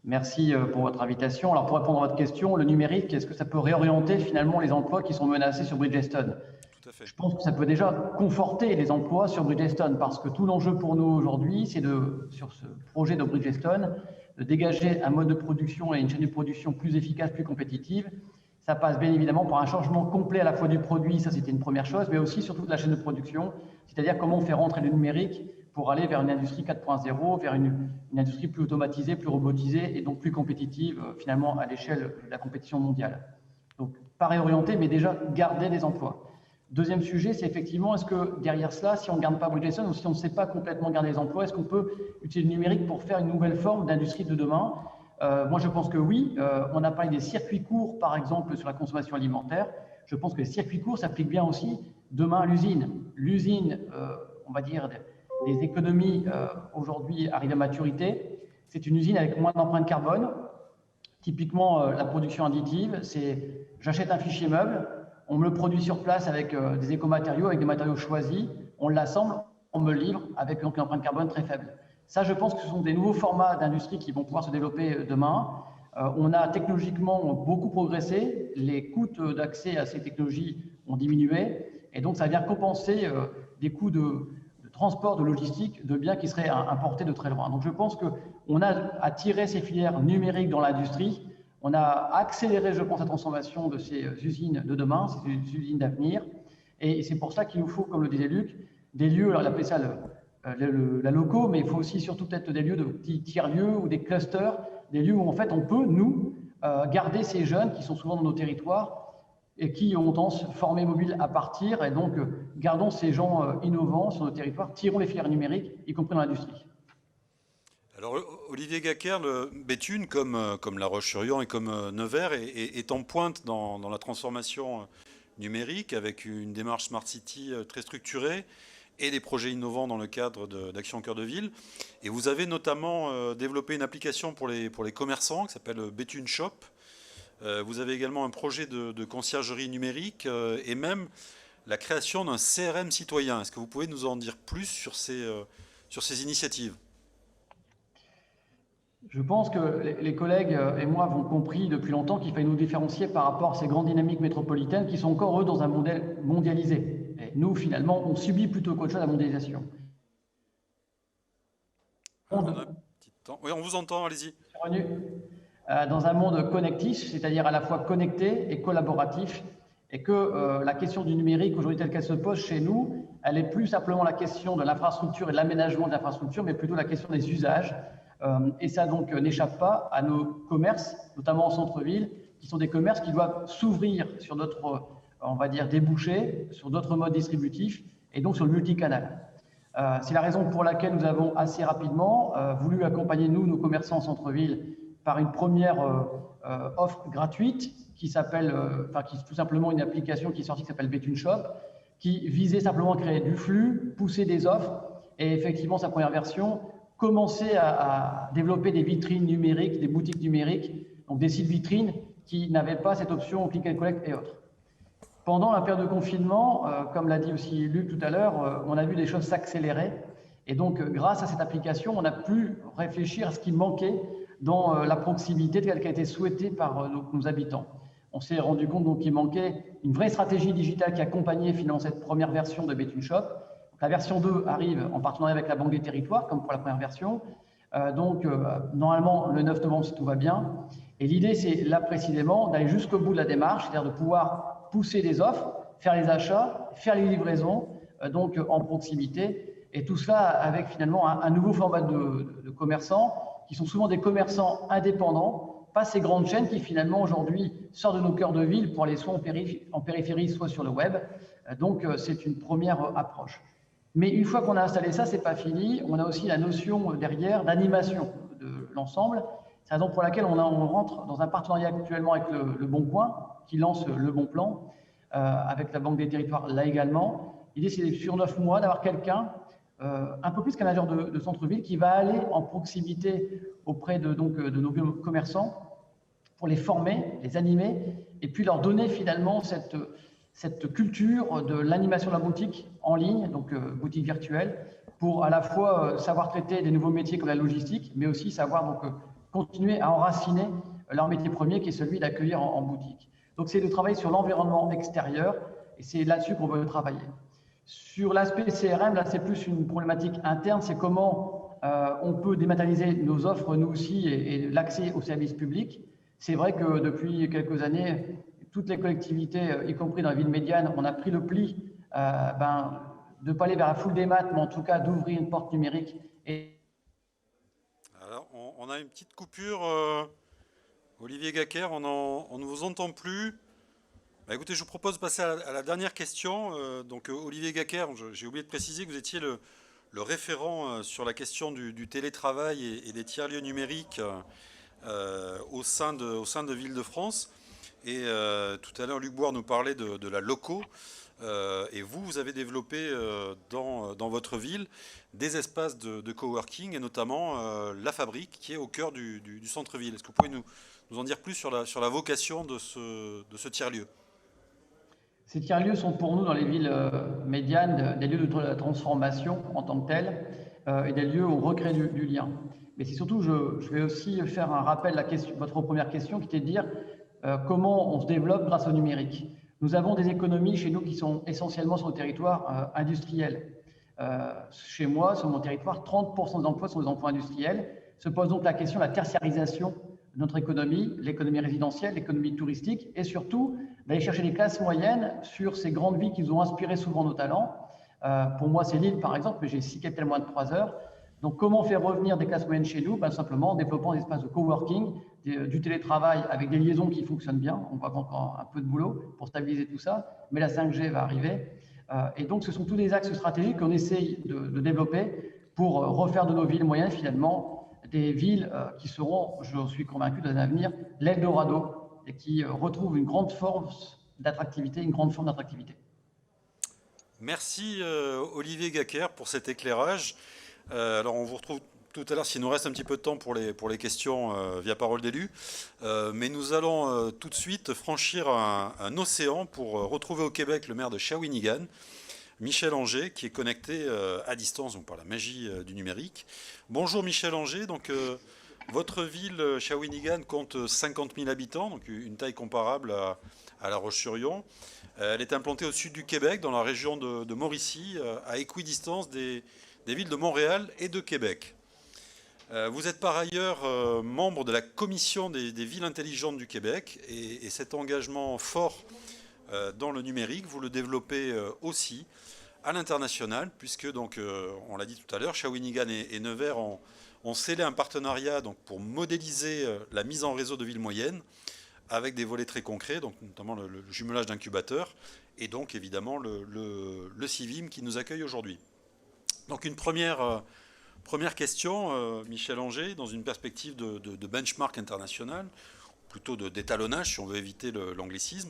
Merci pour votre invitation. Alors, pour répondre à votre question, le numérique, est-ce que ça peut réorienter finalement les emplois qui sont menacés sur Bridgestone? Tout à fait. Je pense que ça peut déjà conforter les emplois sur Bridgestone, parce que tout l'enjeu pour nous aujourd'hui, c'est sur ce projet de Bridgestone, de dégager un mode de production et une chaîne de production plus efficace, plus compétitive. Ça passe bien évidemment par un changement complet à la fois du produit, ça c'était une première chose, mais aussi surtout de la chaîne de production, c'est-à-dire comment on fait rentrer le numérique pour aller vers une industrie 4.0, vers une industrie plus automatisée, plus robotisée et donc plus compétitive finalement à l'échelle de la compétition mondiale. Donc pas réorienter, mais déjà garder des emplois. Deuxième sujet, c'est effectivement, est-ce que derrière cela, si on ne garde pas Bridgestone ou si on ne sait pas complètement garder les emplois, est-ce qu'on peut utiliser le numérique pour faire une nouvelle forme d'industrie de demain? Moi, je pense que oui. On a parlé des circuits courts, par exemple, sur la consommation alimentaire. Je pense que les circuits courts s'appliquent bien aussi demain à l'usine. L'usine, on va dire, des économies aujourd'hui arrivent à maturité. C'est une usine avec moins d'empreinte carbone. Typiquement, la production additive, c'est j'achète un fichier meuble, on me le produit sur place avec des écomatériaux, avec des matériaux choisis, on l'assemble, on me le livre avec donc une empreinte carbone très faible. Ça, je pense que ce sont des nouveaux formats d'industrie qui vont pouvoir se développer demain. On a technologiquement beaucoup progressé, les coûts d'accès à ces technologies ont diminué, et donc ça vient compenser des coûts de transport, de logistique, de biens qui seraient importés de très loin. Donc je pense qu'on a attiré ces filières numériques dans l'industrie, on a accéléré, je pense, la transformation de ces usines de demain, ces usines d'avenir, et c'est pour ça qu'il nous faut, comme le disait Luc, des lieux, alors il appelait ça la loco, mais il faut aussi surtout peut-être des lieux de petits tiers-lieux ou des clusters, des lieux où en fait on peut, nous, garder ces jeunes qui sont souvent dans nos territoires et qui ont tendance formés mobiles à partir, et donc gardons ces gens innovants sur nos territoires, tirons les filières numériques, y compris dans l'industrie. Alors Olivier Gacquer, Béthune, comme La Roche-sur-Yon et comme Nevers, est en pointe dans la transformation numérique avec une démarche Smart City très structurée et des projets innovants dans le cadre d'Action Cœur de Ville. Et vous avez notamment développé une application pour les commerçants qui s'appelle Béthune Shop. Vous avez également un projet de conciergerie numérique et même la création d'un CRM citoyen. Est-ce que vous pouvez nous en dire plus sur ces initiatives ? Je pense que les collègues et moi avons compris depuis longtemps qu'il fallait nous différencier par rapport à ces grandes dynamiques métropolitaines qui sont encore, eux, dans un modèle mondialisé. Et nous, finalement, on subit plutôt qu'autre chose la mondialisation. Oui, on vous entend, allez-y. Dans un monde connectif, c'est-à-dire à la fois connecté et collaboratif, et que la question du numérique, aujourd'hui telle qu'elle se pose chez nous, elle est plus simplement la question de l'infrastructure et de l'aménagement de l'infrastructure, mais plutôt la question des usages. Et ça donc n'échappe pas à nos commerces, notamment en centre-ville, qui sont des commerces qui doivent s'ouvrir sur d'autres, on va dire, débouchés, sur d'autres modes distributifs, et donc sur le multicanal. C'est la raison pour laquelle nous avons assez rapidement voulu accompagner nos commerçants en centre-ville par une première offre gratuite qui s'appelle, qui est tout simplement une application qui est sortie qui s'appelle Béthune Shop, qui visait simplement à créer du flux, pousser des offres, et effectivement sa première version commencer à développer des vitrines numériques, des boutiques numériques, donc des sites vitrines qui n'avaient pas cette option click and collect et autres. Pendant la période de confinement, comme l'a dit aussi Luc tout à l'heure, on a vu des choses s'accélérer. Et donc, grâce à cette application, on a pu réfléchir à ce qui manquait dans la proximité telle qu'elle a été souhaitée par nos habitants. On s'est rendu compte qu'il manquait une vraie stratégie digitale qui accompagnait finalement cette première version de BetUneShop. La version 2 arrive en partenariat avec la Banque des Territoires, comme pour la première version. Normalement, le 9 novembre, si tout va bien. Et l'idée, c'est là précisément d'aller jusqu'au bout de la démarche, c'est-à-dire de pouvoir pousser des offres, faire les achats, faire les livraisons, donc en proximité. Et tout cela avec finalement un nouveau format de commerçants qui sont souvent des commerçants indépendants, pas ces grandes chaînes qui finalement aujourd'hui sortent de nos cœurs de ville pour aller soit en périphérie, soit sur le web. Donc c'est une première approche. Mais une fois qu'on a installé ça, c'est pas fini. On a aussi la notion derrière d'animation de l'ensemble. C'est la raison pour laquelle on rentre dans un partenariat actuellement avec le Bon Coin, qui lance le Bon Plan, avec la Banque des Territoires là également. L'idée, c'est sur 9 mois d'avoir quelqu'un, un peu plus qu'un agent de centre-ville, qui va aller en proximité auprès de nos commerçants pour les former, les animer, et puis leur donner finalement cette culture de l'animation de la boutique en ligne, donc boutique virtuelle, pour à la fois savoir traiter des nouveaux métiers comme la logistique, mais aussi savoir continuer à enraciner leur métier premier qui est celui d'accueillir en boutique. Donc c'est de travailler sur l'environnement extérieur et c'est là-dessus qu'on veut travailler. Sur l'aspect CRM, là c'est plus une problématique interne, c'est comment on peut dématérialiser nos offres nous aussi et l'accès aux services publics. C'est vrai que depuis quelques années, toutes les collectivités, y compris dans la ville médiane, on a pris le pli de ne pas aller vers la foule des maths, mais en tout cas d'ouvrir une porte numérique. Alors, on a une petite coupure. Olivier Gaquer, on ne vous entend plus. Écoutez, je vous propose de passer à la dernière question. Olivier Gaquer, j'ai oublié de préciser que vous étiez le référent sur la question du télétravail et des tiers-lieux numériques au sein de Ville-de-France. Et tout à l'heure, Luc Boire nous parlait de la loco. Et vous avez développé dans votre ville des espaces de coworking et notamment la fabrique qui est au cœur du centre-ville. Est-ce que vous pouvez nous en dire plus sur la vocation de ce tiers-lieu? Ces tiers-lieux sont pour nous dans les villes médianes des lieux de la transformation en tant que tels et des lieux où on recrée du lien. Mais c'est surtout, je vais aussi faire un rappel à votre première question qui était de dire comment on se développe grâce au numérique. Nous avons des économies chez nous qui sont essentiellement sur le territoire industriel. Chez moi, sur mon territoire, 30% des emplois sont des emplois industriels. Se pose donc la question de la tertiarisation de notre économie, l'économie résidentielle, l'économie touristique, et surtout d'aller chercher des classes moyennes sur ces grandes villes qui nous ont inspiré souvent nos talents. Pour moi, c'est Lille, par exemple, mais j'ai cité tellement moins de 3 heures. Donc, comment faire revenir des classes moyennes chez nous? Simplement en développant des espaces de coworking, du télétravail avec des liaisons qui fonctionnent bien. On voit encore un peu de boulot pour stabiliser tout ça, mais la 5G va arriver. Et donc, ce sont tous des axes stratégiques qu'on essaye de développer pour refaire de nos villes moyennes, finalement, des villes qui seront, je suis convaincu, dans un avenir, l'Eldorado et qui retrouvent une grande force d'attractivité, Merci Olivier Gaquer pour cet éclairage. Alors on vous retrouve tout à l'heure s'il nous reste un petit peu de temps pour les questions via parole d'élu. Mais nous allons tout de suite franchir un océan pour retrouver au Québec le maire de Shawinigan, Michel Anger, qui est connecté à distance donc par la magie du numérique. Bonjour Michel Anger, donc votre ville Shawinigan compte 50 000 habitants, donc une taille comparable à La Roche-sur-Yon. Elle est implantée au sud du Québec, dans la région de Mauricie, à équidistance des villes de Montréal et de Québec. Vous êtes par ailleurs membre de la commission des villes intelligentes du Québec et cet engagement fort dans le numérique, vous le développez aussi à l'international, puisque, donc, on l'a dit tout à l'heure, Shawinigan et Nevers ont scellé un partenariat donc, pour modéliser la mise en réseau de villes moyennes avec des volets très concrets, donc, notamment le jumelage d'incubateurs et donc évidemment le CIVIM qui nous accueille aujourd'hui. Donc une première question, Michel Anger, dans une perspective de benchmark international, plutôt d'étalonnage si on veut éviter l'anglicisme.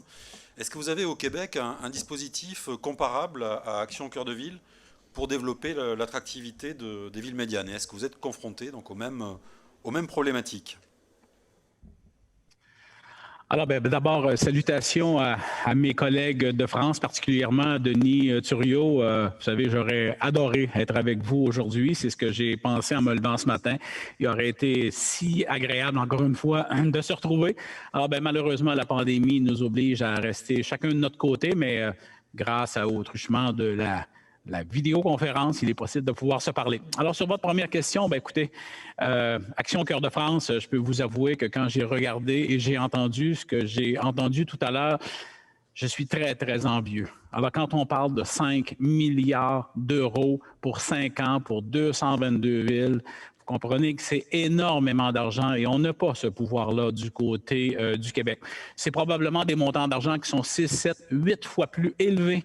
Est-ce que vous avez au Québec un dispositif comparable à Action Cœur de Ville pour développer l'attractivité des villes médianes? Et est-ce que vous êtes confrontés donc aux mêmes problématiques? Alors, d'abord, salutations à mes collègues de France, particulièrement Denis Thuriot. Vous savez, j'aurais adoré être avec vous aujourd'hui. C'est ce que j'ai pensé en me levant ce matin. Il aurait été si agréable, encore une fois, de se retrouver. Alors, malheureusement, la pandémie nous oblige à rester chacun de notre côté, mais grâce au truchement de la vidéoconférence, il est possible de pouvoir se parler. Alors, sur votre première question, écoutez, Action Cœur de France, je peux vous avouer que quand j'ai regardé et j'ai entendu ce que j'ai entendu tout à l'heure, je suis très, très envieux. Alors, quand on parle de 5 milliards d'euros pour 5 ans, pour 222 villes, vous comprenez que c'est énormément d'argent et on n'a pas ce pouvoir-là du côté du Québec. C'est probablement des montants d'argent qui sont 6, 7, 8 fois plus élevés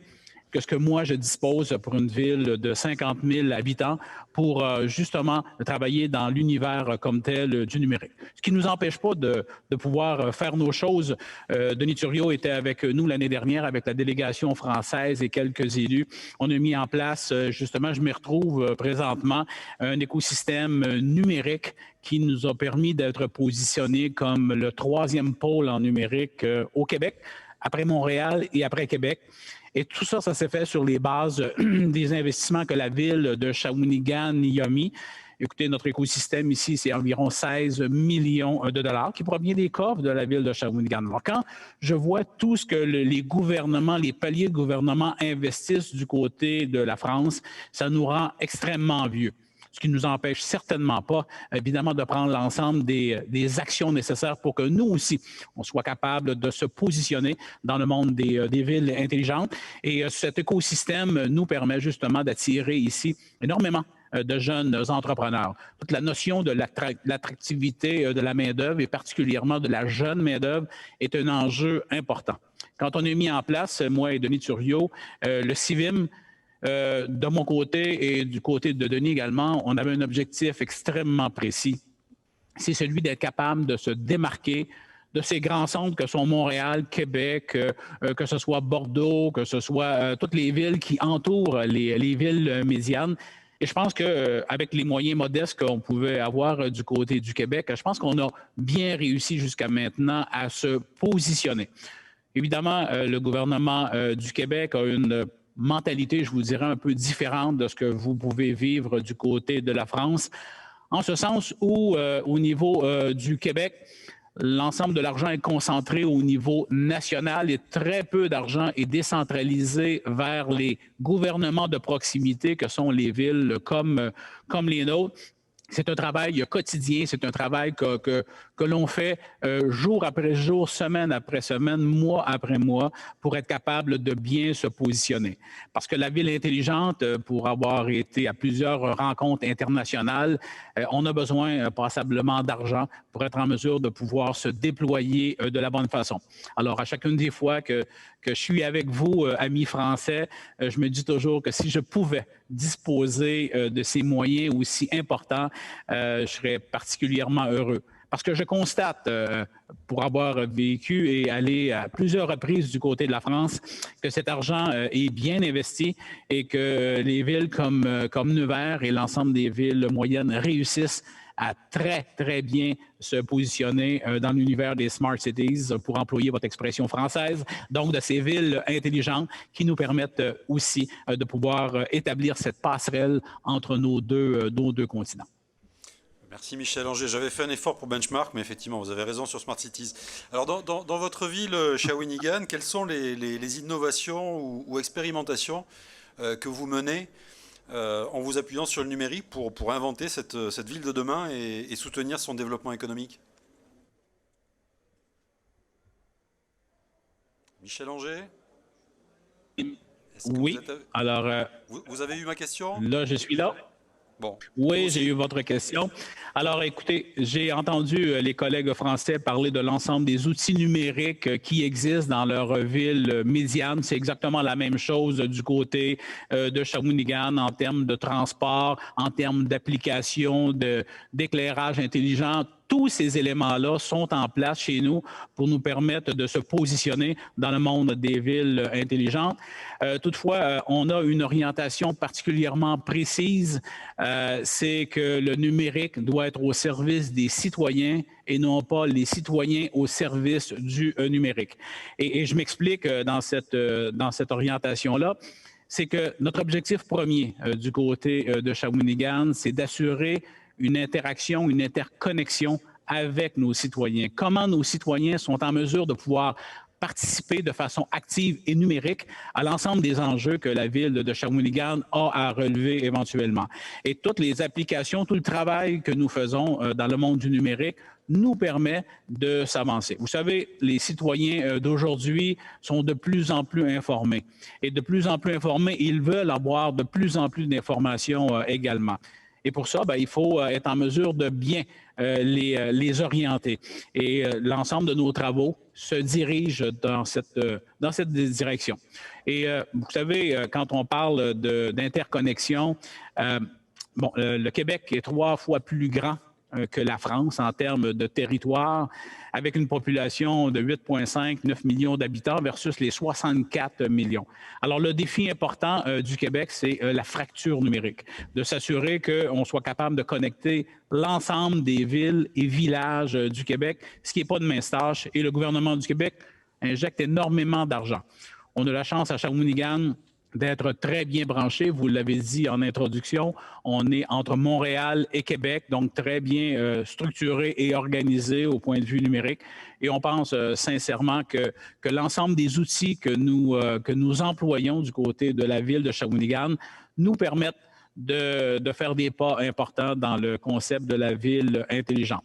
que ce que moi je dispose pour une ville de 50 000 habitants pour justement travailler dans l'univers comme tel du numérique. Ce qui ne nous empêche pas de pouvoir faire nos choses. Denis Thuriot était avec nous l'année dernière avec la délégation française et quelques élus. On a mis en place, justement, je m'y retrouve présentement, un écosystème numérique qui nous a permis d'être positionnés comme le 3e pôle en numérique au Québec, après Montréal et après Québec. Et tout ça, ça s'est fait sur les bases des investissements que la ville de Shawinigan y a mis. Écoutez, notre écosystème ici, c'est environ 16 millions de dollars qui provient des coffres de la ville de Shawinigan. Alors, quand je vois tout ce que les gouvernements, les paliers de gouvernement investissent du côté de la France, ça nous rend extrêmement envieux. Ce qui ne nous empêche certainement pas, évidemment, de prendre l'ensemble des actions nécessaires pour que nous aussi, on soit capable de se positionner dans le monde des villes intelligentes. Et cet écosystème nous permet justement d'attirer ici énormément de jeunes entrepreneurs. Toute la notion de l'attractivité de la main-d'œuvre et particulièrement de la jeune main-d'œuvre est un enjeu important. Quand on a mis en place, moi et Denis Thuriot, le CIVIM, de mon côté et du côté de Denis également, on avait un objectif extrêmement précis. C'est celui d'être capable de se démarquer de ces grands centres que sont Montréal, Québec, que ce soit Bordeaux, que ce soit toutes les villes qui entourent les villes médianes. Et je pense qu'avec les moyens modestes qu'on pouvait avoir du côté du Québec, je pense qu'on a bien réussi jusqu'à maintenant à se positionner. Évidemment, le gouvernement du Québec a une mentalité, je vous dirais, un peu différente de ce que vous pouvez vivre du côté de la France, en ce sens où, au niveau du Québec, l'ensemble de l'argent est concentré au niveau national et très peu d'argent est décentralisé vers les gouvernements de proximité que sont les villes comme les nôtres. C'est un travail quotidien, c'est un travail que l'on fait jour après jour, semaine après semaine, mois après mois, pour être capable de bien se positionner. Parce que la ville intelligente, pour avoir été à plusieurs rencontres internationales, on a besoin passablement d'argent pour être en mesure de pouvoir se déployer de la bonne façon. Alors, à chacune des fois que je suis avec vous, amis français, je me dis toujours que si je pouvais disposer de ces moyens aussi importants, je serais particulièrement heureux. Parce que je constate, pour avoir vécu et allé à plusieurs reprises du côté de la France, que cet argent est bien investi et que les villes comme Nevers et l'ensemble des villes moyennes réussissent à très, très bien se positionner dans l'univers des Smart Cities, pour employer votre expression française, donc de ces villes intelligentes qui nous permettent aussi de pouvoir établir cette passerelle entre nos deux continents. Merci Michel Anger. J'avais fait un effort pour Benchmark, mais effectivement, vous avez raison sur Smart Cities. Alors, dans votre ville, Shawinigan, quelles sont les innovations ou expérimentations que vous menez en vous appuyant sur le numérique pour inventer cette ville de demain et soutenir son développement économique? Michel Anger? Oui, alors... vous avez eu ma question? Là, je suis là. Bon. Oui, j'ai eu votre question. Alors, écoutez, j'ai entendu les collègues français parler de l'ensemble des outils numériques qui existent dans leur ville médiane. C'est exactement la même chose du côté de Shawinigan en termes de transport, en termes d'application, d'éclairage intelligent. tous ces éléments-là sont en place chez nous pour nous permettre de se positionner dans le monde des villes intelligentes. Toutefois, on a une orientation particulièrement précise, c'est que le numérique doit être au service des citoyens et non pas les citoyens au service du numérique. Et je m'explique dans cette orientation-là. C'est que notre objectif premier du côté de Shawinigan, c'est d'assurer une interaction, une interconnexion avec nos citoyens. Comment nos citoyens sont en mesure de pouvoir participer de façon active et numérique à l'ensemble des enjeux que la ville de Shawinigan a à relever éventuellement. Et toutes les applications, tout le travail que nous faisons dans le monde du numérique nous permet de s'avancer. Vous savez, les citoyens d'aujourd'hui sont de plus en plus informés. Et de plus en plus informés, ils veulent avoir de plus en plus d'informations également. Et pour ça, il faut être en mesure de bien les orienter. Et l'ensemble de nos travaux se dirigent dans cette direction. Et vous savez, quand on parle d'interconnexion, le Québec est 3 fois plus grand que la France en termes de territoire, avec une population de 8,5-9 millions d'habitants versus les 64 millions. Alors, le défi important du Québec, c'est la fracture numérique, de s'assurer qu'on soit capable de connecter l'ensemble des villes et villages du Québec, ce qui n'est pas de mince tâche, et le gouvernement du Québec injecte énormément d'argent. On a la chance à Shawinigan d'être très bien branché. Vous l'avez dit en introduction, on est entre Montréal et Québec, donc très bien structuré et organisé au point de vue numérique. Et on pense sincèrement que l'ensemble des outils que nous employons du côté de la ville de Shawinigan nous permettent de faire des pas importants dans le concept de la ville intelligente.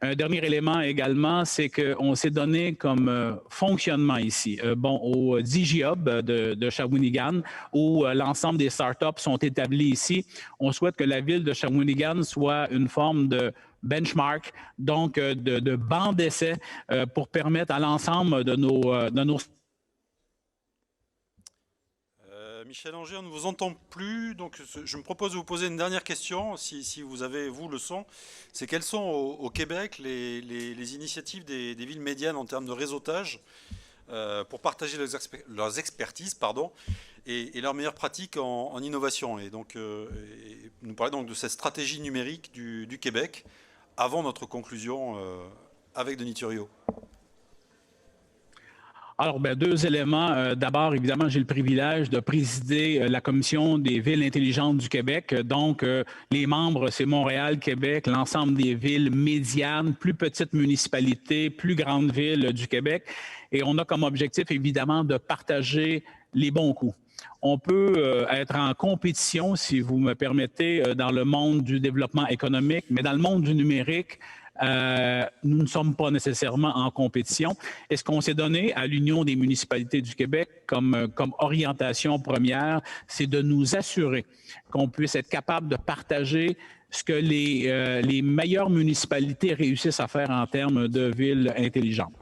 Un dernier élément également, c'est qu'on s'est donné comme fonctionnement ici, au DigiHub de Shawinigan, où l'ensemble des startups sont établies ici. On souhaite que la ville de Shawinigan soit une forme de benchmark, donc de banc d'essai pour permettre à l'ensemble de nos Michel Anger, on ne vous entend plus, donc je me propose de vous poser une dernière question, si vous avez, vous, le son. C'est quelles sont au Québec les initiatives des villes médianes en termes de réseautage pour partager leurs expertises et leurs meilleures pratiques en innovation. Et donc, nous parler donc de cette stratégie numérique du Québec avant notre conclusion avec Denis Thuriot. Alors, 2 éléments. D'abord, évidemment, j'ai le privilège de présider la Commission des villes intelligentes du Québec. Donc, les membres, c'est Montréal, Québec, l'ensemble des villes médianes, plus petites municipalités, plus grandes villes du Québec. Et on a comme objectif, évidemment, de partager les bons coups. On peut être en compétition, si vous me permettez, dans le monde du développement économique, mais dans le monde du numérique, nous ne sommes pas nécessairement en compétition. Et ce qu'on s'est donné à l'Union des municipalités du Québec comme orientation première, c'est de nous assurer qu'on puisse être capable de partager ce que les meilleures municipalités réussissent à faire en termes de villes intelligentes.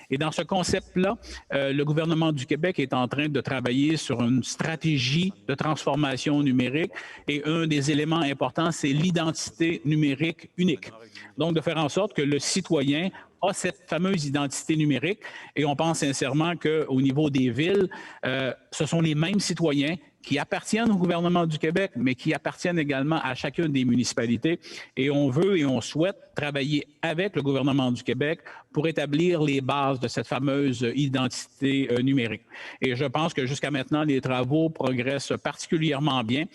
Et dans ce concept-là, le gouvernement du Québec est en train de travailler sur une stratégie de transformation numérique. Et un des éléments importants, c'est l'identité numérique unique. Donc, de faire en sorte que le citoyen a cette fameuse identité numérique. Et on pense sincèrement qu'au niveau des villes, ce sont les mêmes citoyens qui appartiennent au gouvernement du Québec, mais qui appartiennent également à chacune des municipalités. Et on veut et on souhaite travailler avec le gouvernement du Québec pour établir les bases de cette fameuse identité numérique. Et je pense que jusqu'à maintenant, les travaux progressent particulièrement bien.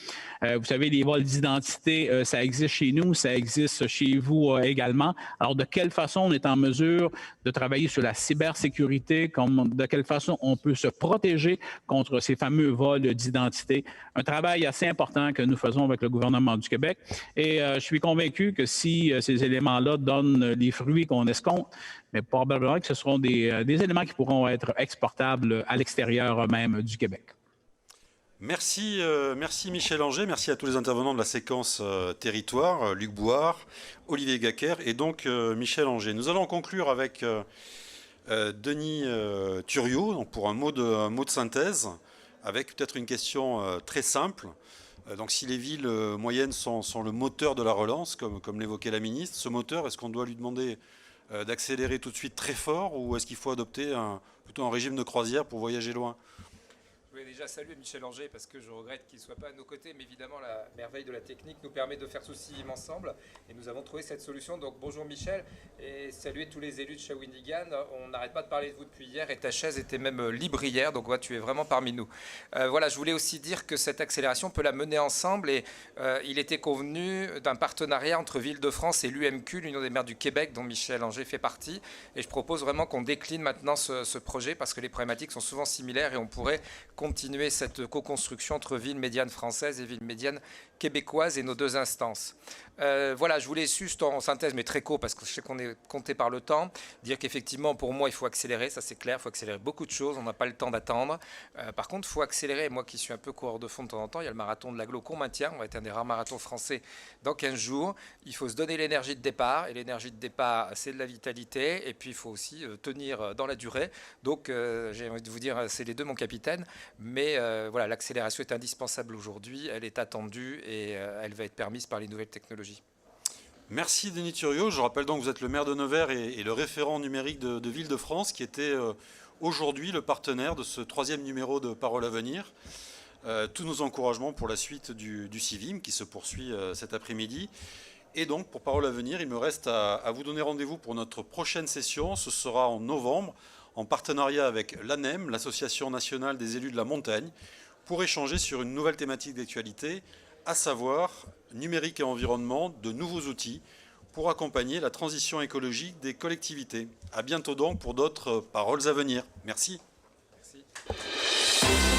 Vous savez, les vols d'identité, ça existe chez nous, ça existe chez vous également. Alors, de quelle façon on est en mesure de travailler sur la cybersécurité, de quelle façon on peut se protéger contre ces fameux vols d'identité? Un travail assez important que nous faisons avec le gouvernement du Québec. Et je suis convaincu que si ces éléments-là donnent les fruits qu'on escompte, mais probablement que ce seront des éléments qui pourront être exportables à l'extérieur même du Québec. Merci, merci Michel Anger, merci à tous les intervenants de la séquence territoire, Luc Bouard, Olivier Gaquer et donc Michel Anger. Nous allons conclure avec Denis Thuriot donc pour un mot de synthèse, avec peut-être une question très simple. Donc si les villes moyennes sont le moteur de la relance, comme l'évoquait la ministre, ce moteur, est-ce qu'on doit lui demander d'accélérer tout de suite très fort ou est-ce qu'il faut adopter plutôt un régime de croisière pour voyager loin? Je voulais déjà saluer Michel Anger parce que je regrette qu'il ne soit pas à nos côtés, mais évidemment la merveille de la technique nous permet de faire ceci ensemble et nous avons trouvé cette solution. Donc bonjour Michel et saluer tous les élus de Shawinigan. On n'arrête pas de parler de vous depuis hier et ta chaise était même libre hier, donc ouais, tu es vraiment parmi nous. Voilà, je voulais aussi dire que cette accélération peut la mener ensemble et il était convenu d'un partenariat entre Ville-de-France et l'UMQ, l'Union des maires du Québec, dont Michel Anger fait partie. Et je propose vraiment qu'on décline maintenant ce projet parce que les problématiques sont souvent similaires et on pourrait continuer cette co-construction entre villes médianes françaises et villes médianes québécoises et nos deux instances. Voilà, je voulais juste en synthèse, mais très court, parce que je sais qu'on est compté par le temps, dire qu'effectivement, pour moi, il faut accélérer, ça c'est clair, il faut accélérer beaucoup de choses, on n'a pas le temps d'attendre. Par contre, il faut accélérer, moi qui suis un peu coureur de fond de temps en temps, il y a le marathon de l'agglo qu'on maintient, on va être un des rares marathons français dans 15 jours. Il faut se donner l'énergie de départ, et l'énergie de départ, c'est de la vitalité, et puis il faut aussi tenir dans la durée. Donc, j'ai envie de vous dire, c'est les deux, mon capitaine, mais voilà, l'accélération est indispensable aujourd'hui, elle est attendue, et elle va être permise par les nouvelles technologies. Merci Denis Thuriot. Je rappelle donc que vous êtes le maire de Nevers et le référent numérique de Ville-de-France qui était aujourd'hui le partenaire de ce 3e numéro de Parole à venir. Tous nos encouragements pour la suite du CIVIM qui se poursuit cet après-midi. Et donc pour Parole à venir, il me reste à vous donner rendez-vous pour notre prochaine session. Ce sera en novembre en partenariat avec l'ANEM, l'Association nationale des élus de la montagne, pour échanger sur une nouvelle thématique d'actualité, à savoir numérique et environnement, de nouveaux outils pour accompagner la transition écologique des collectivités. À bientôt donc pour d'autres paroles à venir. Merci. Merci.